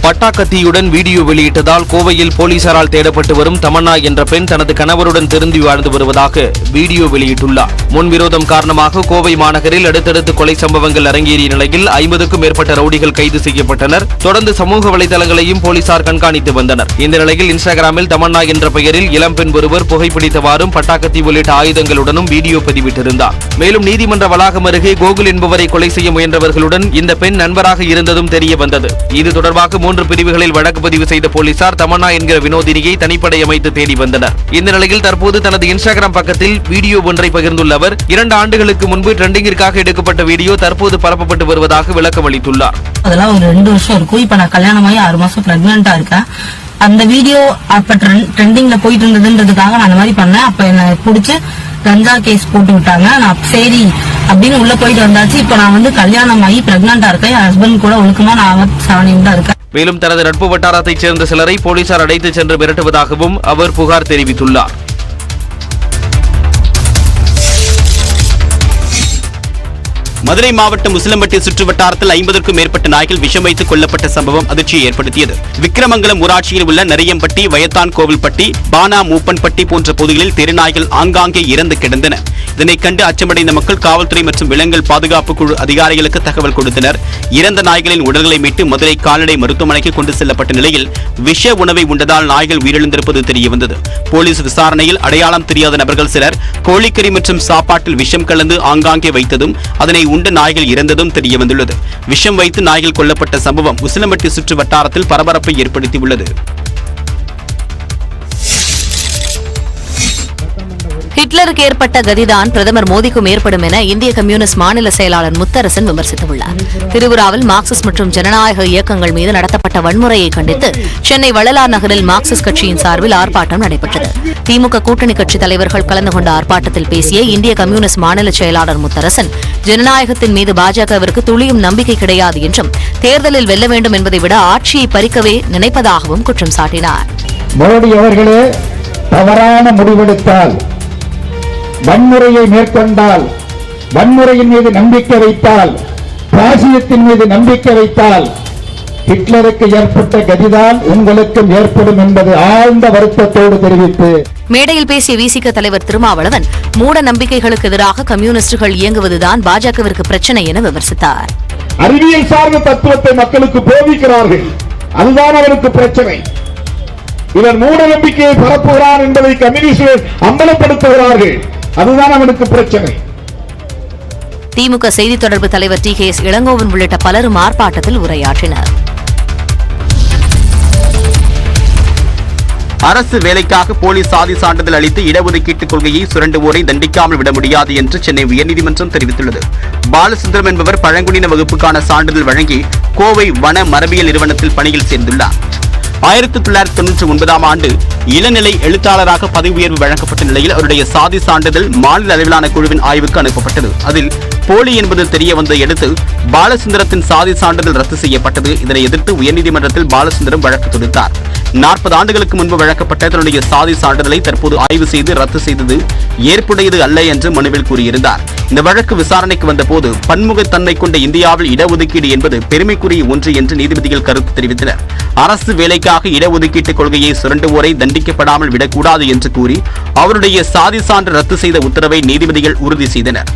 பட்டாக்கத்தியுடன் வீடியோ வெளியிட்டதால் கோவையில் போலீசாரால் தேடப்பட்டு வரும் தமன்னா என்ற பெண் தனது கணவருடன் திருந்தி வாழ்ந்து வருவதாக வீடியோ வெளியிட்டுள்ளார். முன்விரோதம் காரணமாக கோவை மாநகரில் அடுத்தடுத்து கொலை சம்பவங்கள் அரங்கேறிய நிலையில் 50க்கும் மேற்பட்ட ரவுடிகள் கைது செய்யப்பட்டனர். தொடர்ந்து சமூக வலைதளங்களையும் போலீசார் கண்காணித்து வந்தனர். இந்த நிலையில் இன்ஸ்டாகிராமில் தமன்னா என்ற பெயரில் இளம்பெண் ஒருவர் புகைப்பிடித்தவாறும் பட்டாக்கத்தி உள்ளிட்ட ஆயுதங்களுடனும் வீடியோ பதிவிட்டிருந்தார். மேலும் நீதிமன்ற வளாகம் அருகே கோகுல் என்பவரை கொலை செய்ய முயன்றவர்களுடன் இந்த பெண் நண்பராக இருந்ததும் தெரிய வந்தது. இது தொடர்பாக 3 பிரிவுகளில் வழக்கு பதிவு செய்த போலீசார் தமன்னா என்கிற வினோதினியை தனிப்படை அமைத்து தேடி வந்தனர். இந்த நிலையில் தற்போது தனது இன்ஸ்டாகிராம் பக்கத்தில் வீடியோ ஒன்றை பகிர்ந்துள்ள அவர் 2 ஆண்டுகளுக்கு முன்பு ட்ரெண்டிங்கிற்காக எடுக்கப்பட்ட வீடியோ தற்போது பரப்பப்பட்டு வருவதாக விளக்கம் அளித்துள்ளார். அதெல்லாம் ஒரு 2 வருஷம் இருக்கும். இப்ப நான் கல்யாணமாகி 6 மாசம் பிரெக்னெண்டா இருக்கேன். அந்த வீடியோ அப்ப ட்ரெண்டிங்ல போயிட்டு இருந்ததுன்றதுக்காக நான் அந்த மாதிரி பண்ணேன். அப்ப என்ன பிடிச்சு கஞ்சா கேஸ் போட்டு விட்டாங்க. நான் சரி அப்படின்னு உள்ள போயிட்டு வந்தாச்சு. இப்ப நான் கல்யாணம் ஆகி பிரெக்னெண்டா இருக்கேன். என் ஹஸ்பண்ட் கூட ஒழுக்கமா நான் 7 தான் இருக்கேன். மேலும் தனது நட்பு வட்டாரத்தைச் சேர்ந்த சிலரை போலீசார் அடைத்து சென்று மிரட்டுவதாகவும் அவர் புகார் தெரிவித்துள்ளார். மதுரை மாவட்டம் உசிலம்பட்டி சுற்றுவட்டாரத்தில் 50க்கும் மேற்பட்ட நாய்கள் விஷம் வைத்து கொல்லப்பட்ட சம்பவம் அதிர்ச்சியை ஏற்படுத்தியது. விக்கிரமங்கலம் ஊராட்சியில் உள்ள நரியம்பட்டி, வயத்தான் கோவில்பட்டி, பானா மூப்பன்பட்டி போன்ற பகுதிகளில் தெருநாய்கள் ஆங்காங்கே இறந்து கிடந்தன. இதனை கண்டு அச்சமடைந்த மக்கள் காவல்துறை மற்றும் விலங்குகள் பாதுகாப்பு குழு அதிகாரிகளுக்கு தகவல் கொடுத்தனர். இறந்த நாய்களின் உடல்களை மீட்டு மதுரை கால்நடை மருத்துவமனைக்கு கொண்டு செல்லப்பட்ட நிலையில் விஷ உணவை உண்டதால் நாய்கள் உயிரிழந்திருப்பது தெரியவந்தது. போலீஸ் விசாரணையில் அடையாளம் தெரியாத நபர்கள் சிலர் கோழிக்கறி மற்றும் சாப்பாட்டில் விஷம் கலந்து ஆங்காங்கே வைத்ததும் அதனை உண்ட நாய்கள் இறந்ததும் தெரிய வந்துள்ளது. விஷம் வைத்து நாய்கள் கொல்லப்பட்ட சம்பவம் உசிலம்பட்டி சுற்று வட்டாரத்தில் பரபரப்பை ஏற்படுத்தியுள்ளது. ஹிட்லருக்கு ஏற்பட்ட கதிதான் பிரதமர் மோடிக்கும் ஏற்படும் என இந்திய கம்யூனிஸ்ட் மாநில செயலாளர் முத்தரசன் விமர்சித்துள்ளார். திரிபுராவில் மார்க்சிஸ்ட் மற்றும் ஜனநாயக இயக்கங்கள் மீது நடத்தப்பட்ட வன்முறையை கண்டித்து சென்னை வள்ளலார் நகரில் மார்க்சிஸ்ட் கட்சியின் சார்பில் ஆர்ப்பாட்டம் நடைபெற்றது. திமுக கூட்டணி கட்சித் தலைவர்கள் கலந்து கொண்ட ஆர்ப்பாட்டத்தில் பேசிய இந்திய கம்யூனிஸ்ட் மாநில செயலாளர் முத்தரசன் ஜனநாயகத்தின் மீது பாஜகவிற்கு துளியும் நம்பிக்கை கிடையாது என்றும் தேர்தலில் வெல்ல வேண்டும் என்பதை விட ஆட்சியை பறிக்கவே நினைப்பதாகவும் குற்றம் சாட்டினார். மோடி அவர்களே தவறான முடிவெடுத்தால், வன்முறையை மேற்கொண்டால், வன்முறையின் மீது நம்பிக்கை வைத்தால், ராஜ்யத்தின் மீது நம்பிக்கை வைத்தால் ஹிட்லருக்கு ஏற்பட்ட கதிதான் உங்களுக்கும் ஏற்படும் என்பது ஆழ்ந்த வருத்தத்தோடு தெரிவித்து மேடையில் பேசிய விசிக தலைவர் திருமாவளவன் மூட நம்பிக்கைகளுக்கு எதிராக கம்யூனிஸ்டுகள் இயங்குவதுதான் பாஜகவிற்கு பிரச்சனை என விமர்சித்தார். அறிவியல் சார்ந்த தத்துவத்தை மக்களுக்கு போதிக்கிறார்கள், அதுதான் அவருக்கு பிரச்சனை. இவன் மூட நம்பிக்கையை பரப்புகிறான் என்பதை கம்யூனிஸ்டுகள் அம்பலப்படுத்துகிறார்கள், அதுதான் அவனுக்கு பிரச்சனை. திமுக செய்தி தொடர்பு தலைவர் TKS இளங்கோவன் உள்ளிட்ட பலரும் ஆர்ப்பாட்டத்தில் உரையாற்றினர். அரசு வேலைக்காக போலி சாதி சான்றிதழ் அளித்து இடஒதுக்கீட்டு கொள்கையை சுரண்டுவோரை தண்டிக்காமல் விட முடியாது என்று சென்னை உயர்நீதிமன்றம் தெரிவித்துள்ளது. பாலசுந்தரம் என்பவர் பழங்குடியின வகுப்புக்கான சான்றிதழ் வழங்கி கோவை வன மரபியல் நிறுவனத்தில் பணியில் சேர்ந்துள்ளார். 1999ஆம் ஆண்டு இளநிலை எழுத்தாளராக பதவி உயர்வு வழங்கப்பட்ட நிலையில் அவருடைய சாதி சான்றிதழ் மாநில அளவிலான குழுவின் ஆய்வுக்கு அனுப்பப்பட்டது. அதில் போலி என்பது தெரிய வந்ததை அடுத்து பாலசுந்தரத்தின் சாதி சான்றிதழ் ரத்து செய்யப்பட்டது. இதனை எதிர்த்து உயர்நீதிமன்றத்தில் பாலசுந்தரம் வழக்கு தொடுத்தார். 40 ஆண்டுகளுக்கு முன்பு வழங்கப்பட்ட தன்னுடைய சாதி சான்றிதழை தற்போது ஆய்வு செய்து ரத்து செய்தது ஏற்புடையது அல்ல என்று மனுவில் கூறியிருந்தார். இந்த வழக்கு விசாரணைக்கு வந்தபோது பன்முகத்தன்மை கொண்ட இந்தியாவில் இடஒதுக்கீடு என்பது பெருமைக்குரிய ஒன்று என்று நீதிபதிகள் கருத்து தெரிவித்தனர். அரசு வேலைக்காக இடஒதுக்கீட்டு கொள்கையை சுரண்டுவோரை தண்டிக்கப்படாமல் விடக்கூடாது என்று கூறி அவருடைய சாதி சான்று ரத்து செய்த உத்தரவை நீதிபதிகள் உறுதி செய்தனர்.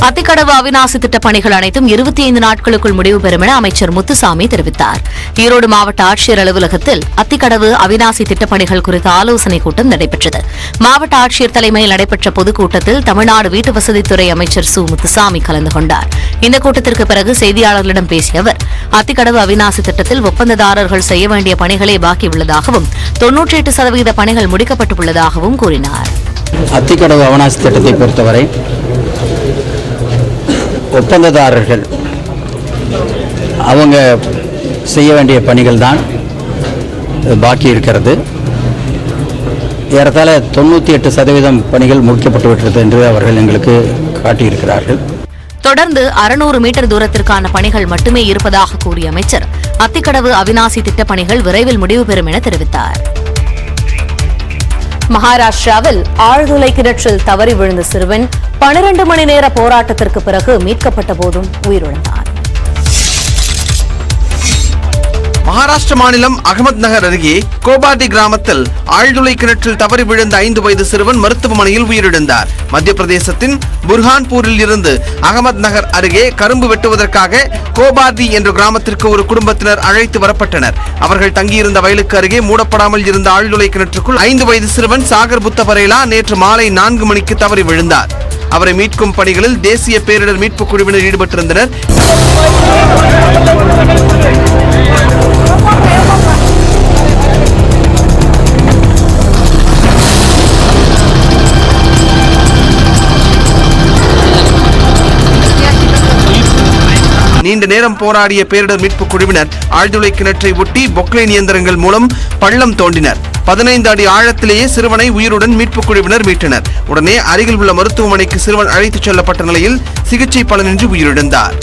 அத்திக்கடவு அவிநாசி திட்டப் பணிகள் அனைத்தும் 25 நாட்களுக்குள் முடிவு பெறும் என அமைச்சர் முத்துசாமி தெரிவித்தார். ஈரோடு மாவட்ட ஆட்சியர் அலுவலகத்தில் அத்திக்கடவு அவிநாசி திட்டப் பணிகள் குறித்த ஆலோசனைக் கூட்டம் நடைபெற்றது. மாவட்ட ஆட்சியர் தலைமையில் நடைபெற்ற பொதுக்கூட்டத்தில் தமிழ்நாடு வீட்டு வசதித்துறை அமைச்சர் சு முத்துசாமி கலந்து கொண்டார். இந்த கூட்டத்திற்கு பிறகு செய்தியாளர்களிடம் பேசிய அவர், அத்திக்கடவு அவிநாசி திட்டத்தில் ஒப்பந்ததாரர்கள் செய்ய வேண்டிய பணிகளே பாக்கியுள்ளதாகவும் 98% பணிகள் முடிக்கப்பட்டுள்ளதாகவும் கூறினார். அத்திக்கடவு அவிநாசி திட்டத்தை பொறுத்தவரை ஒப்பந்ததாரர்கள் அவங்க செய்ய வேண்டிய பணிகள் தான் பாக்கி இருக்கிறது. ஏறத்தாழ 98% பணிகள் முடிக்கப்பட்டுவிட்டது என்று அவர்கள் எங்களுக்கு காட்டியிருக்கிறார்கள். தொடர்ந்து 600 மீட்டர் தூரத்திற்கான பணிகள் மட்டுமே இருப்பதாக கூறிய அமைச்சர், அத்திக்கடவு அவிநாசி திட்டப் பணிகள் விரைவில் முடிவு பெறும் என தெரிவித்தார். மகாராஷ்டிராவில் ஆழ்துளை கிணற்றில் தவறி விழுந்த சிறுவன் 12 மணி நேர போராட்டத்திற்கு பிறகு மீட்கப்பட்ட போதும் உயிரிழந்தார். மகாராஷ்டிர மாநிலம் அகமது நகர் அருகே கோபாடி கிராமத்தில் ஆழ்துளை கிணற்றில் தவறி விழுந்த 5 வயது சிறுவன் மருத்துவமனையில் உயிரிழந்தார். மத்திய பிரதேசத்தின் புர்ஹான்பூரில் இருந்து அகமது நகர் அருகே கரும்பு வெட்டுவதற்காக கோபாடி என்ற கிராமத்திற்கு ஒரு குடும்பத்தினர் அழைத்து வரப்பட்டனர். அவர்கள் தங்கியிருந்த வயலுக்கு அருகே மூடப்படாமல் இருந்த ஆழ்துளை கிணற்றுக்குள் 5 வயது சிறுவன் சாகர் புத்தபரேலா நேற்று மாலை 4 மணிக்கு தவறி விழுந்தார். அவரை மீட்கும் பணிகளில் தேசிய பேரிடர் மீட்புக் குழுவினர் ஈடுபட்டிருந்தனர். நீண்ட நேரம் போராடிய பேரிடர் மீட்புக் குழுவினர் ஆழ்துளை கிணற்றை ஒட்டி பொக்லைன் இயந்திரங்கள் மூலம் பள்ளம் தோண்டினர். 15 அடி ஆழத்திலேயே சிறுவனை உயிருடன் மீட்புக் குழுவினர் மீட்டனர். உடனே அருகில் உள்ள மருத்துவமனைக்கு சிறுவன் அழைத்துச் செல்லப்பட்ட நிலையில் சிகிச்சை பலனின்றி உயிரிழந்தார்.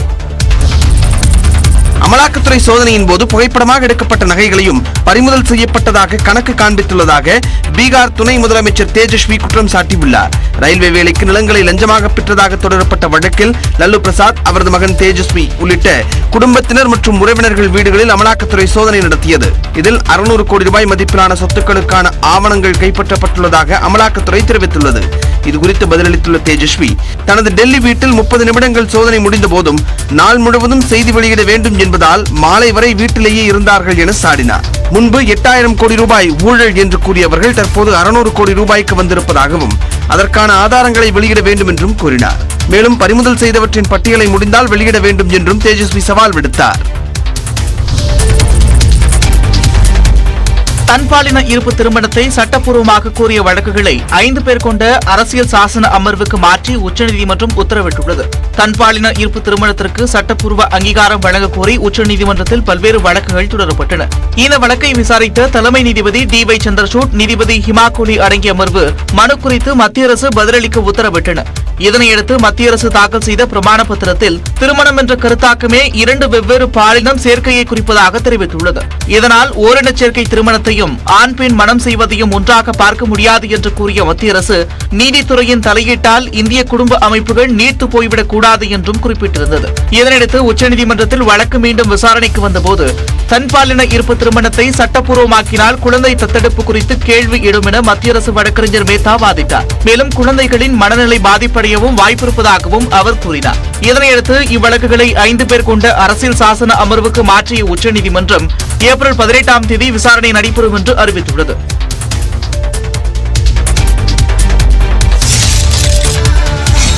அமலாக்கத்துறை சோதனையின் போது புகைப்படமாக எடுக்கப்பட்ட நகைகளையும் பறிமுதல் செய்யப்பட்டதாக கணக்கு காண்பித்துள்ளதாக பீகார் துணை முதலமைச்சர் தேஜஸ்வி குற்றம் சாட்டியுள்ளார். ரயில்வே வேலைக்கு நிலங்களை லஞ்சமாக பெற்றதாக தொடரப்பட்ட வழக்கில் லல்லு பிரசாத், அவரது மகன் தேஜஸ்வி உள்ளிட்ட குடும்பத்தினர் மற்றும் உறவினர்கள் வீடுகளில் அமலாக்கத்துறை சோதனை நடத்தியது. இதில் 600 கோடி ரூபாய் மதிப்பிலான சொத்துக்களுக்கான ஆவணங்கள் கைப்பற்றப்பட்டுள்ளதாக அமலாக்கத்துறை தெரிவித்துள்ளது. இதுகுறித்து பதிலளித்துள்ள தேஜஸ்வி, தனது டெல்லி வீட்டில் 30 நிமிடங்கள் சோதனை முடிந்த போதும் நாள் முழுவதும் செய்தி வெளியிட வேண்டும் என்பதால் மாலை வரை வீட்டிலேயே இருந்தார்கள் என சாடினார். முன்பு 8000 கோடி ரூபாய் ஊழல் என்று கூறியவர்கள் தற்போது 600 கோடி ரூபாய்க்கு வந்திருப்பதாகவும் அதற்கான ஆதாரங்களை வெளியிட வேண்டும் என்றும் கூறினார். மேலும் பறிமுதல் செய்தவற்றின் பட்டியலை முடிந்தால் வெளியிட வேண்டும் என்றும் தேஜஸ்வி சவால் விடுத்தார். தன்பாலின இருப்பு திருமணத்தை சட்டப்பூர்வமாக கூறிய வழக்குகளை 5 பேர் கொண்ட அரசியல் சாசன அமர்வுக்கு மாற்றி உச்சநீதிமன்றம் உத்தரவிட்டுள்ளது. தன்பாலின இருப்பு திருமணத்திற்கு சட்டப்பூர்வ அங்கீகாரம் வழங்க கோரி உச்சநீதிமன்றத்தில் பல்வேறு வழக்குகள் தொடரப்பட்டன. இந்த வழக்கை விசாரித்த தலைமை நீதிபதி டி.வை. சந்திரசூட், நீதிபதி ஹிமாகோலி அடங்கிய அமர்வு மனு குறித்து மத்திய அரசு பதிலளிக்க உத்தரவிட்டனர். இதனையடுத்து மத்திய அரசு தாக்கல் செய்த பிரமாண பத்திரத்தில் திருமணம் என்ற கருத்தாக்கமே 2 வெவ்வேறு பாலினம் சேர்க்கையை குறிப்பதாக தெரிவித்துள்ளது. இதனால் ஓரின சேர்க்கை திருமணத்தையும் ஆண் பெண் மனம் செய்வதையும் ஒன்றாக பார்க்க முடியாது என்று கூறிய மத்திய அரசு, நீதித்துறையின் தலையீட்டால் இந்திய குடும்ப அமைப்புகள் நீர்த்து போய்விடக் கூடாது என்றும் குறிப்பிட்டிருந்தது. இதனையடுத்து உச்சநீதிமன்றத்தில் வழக்கு மீண்டும் விசாரணைக்கு வந்தபோது தன்பாலின இருப்பு திருமணத்தை சட்டப்பூர்வமாக்கினால் குழந்தை தத்தெடுப்பு குறித்து கேள்வி எழும் என மத்திய அரசு வழக்கறிஞர் மேத்தா வாதிட்டார். மேலும் குழந்தைகளின் மனநிலை பாதிப்படையவும் வாய்ப்பிருப்பதாகவும் அவர் கூறினார். இதனையடுத்து இவ்வழக்குகளை 5 பேர் கொண்ட அரசியல் சாசன அமர்வுக்கு மாற்றிய உச்சநீதிமன்றம் ஏப்ரல் 18ஆம் தேதி விசாரணை நடைபெறும் என்று அறிவித்துள்ளது.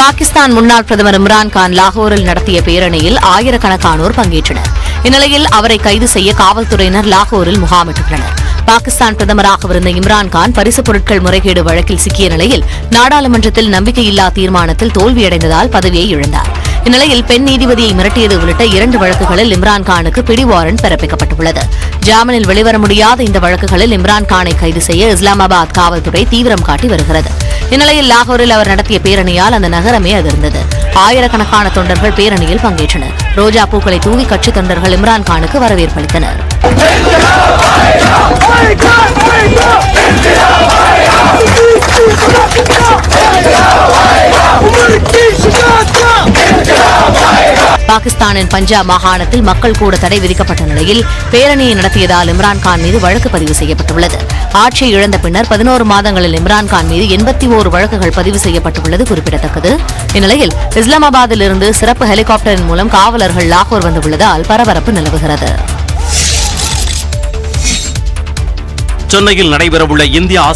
பாகிஸ்தான் முன்னாள் பிரதமர் இம்ரான்கான் லாகூரில் நடத்திய பேரணியில் ஆயிரக்கணக்கானோர் பங்கேற்றனர். இந்நிலையில் அவரை கைது செய்ய காவல்துறையினர் லாகூரில் முகாமிட்டுள்ளனர். பாகிஸ்தான் பிரதமராகவிருந்த இம்ரான்கான் பரிசுப் பொருட்கள் முறைகேடு வழக்கில் சிக்கிய நிலையில் நாடாளுமன்றத்தில் நம்பிக்கையில்லா தீர்மானத்தில் தோல்வியடைந்ததால் பதவியை இழந்தார். இந்நிலையில் பெண் நீதிபதியை மிரட்டியது உள்ளிட்ட 2 வழக்குகளில் இம்ரான்கானுக்கு பிடி வாரண்ட் பிறப்பிக்கப்பட்டுள்ளது. ஜாமீனில் வெளிவர முடியாத இந்த வழக்குகளில் இம்ரான்கானை கைது செய்ய இஸ்லாமாபாத் காவல்துறை தீவிரம் காட்டி வருகிறது. இந்நிலையில் லாகூரில் அவர் நடத்திய பேரணியால் அந்த நகரமே அதிர்ந்தது. ஆயிரக்கணக்கான தொண்டர்கள் பேரணியில் பங்கேற்றனர். ரோஜா பூக்களை தூவி கட்சித் தொண்டர்கள் இம்ரான்கானுக்கு வரவேற்பளித்தனர். பாகிஸ்தானின் பஞ்சாப் மாகாணத்தில் மக்கள் கூட தடை விதிக்கப்பட்ட நிலையில் பேரணியை நடத்தியதால் இம்ரான்கான் மீது வழக்கு பதிவு செய்யப்பட்டுள்ளது. ஆட்சியை இழந்த பின்னர் 11 மாதங்களில் இம்ரான்கான் மீது 81 வழக்குகள் பதிவு செய்யப்பட்டுள்ளது குறிப்பிடத்தக்கது. இந்நிலையில் இஸ்லாமாபாத்தில் இருந்து சிறப்பு ஹெலிகாப்டரின் மூலம் காவலர்கள் லாகூர் வந்துள்ளதால் பரபரப்பு நிலவுகிறது. சென்னையில் நடைபெறவுள்ள இந்தியா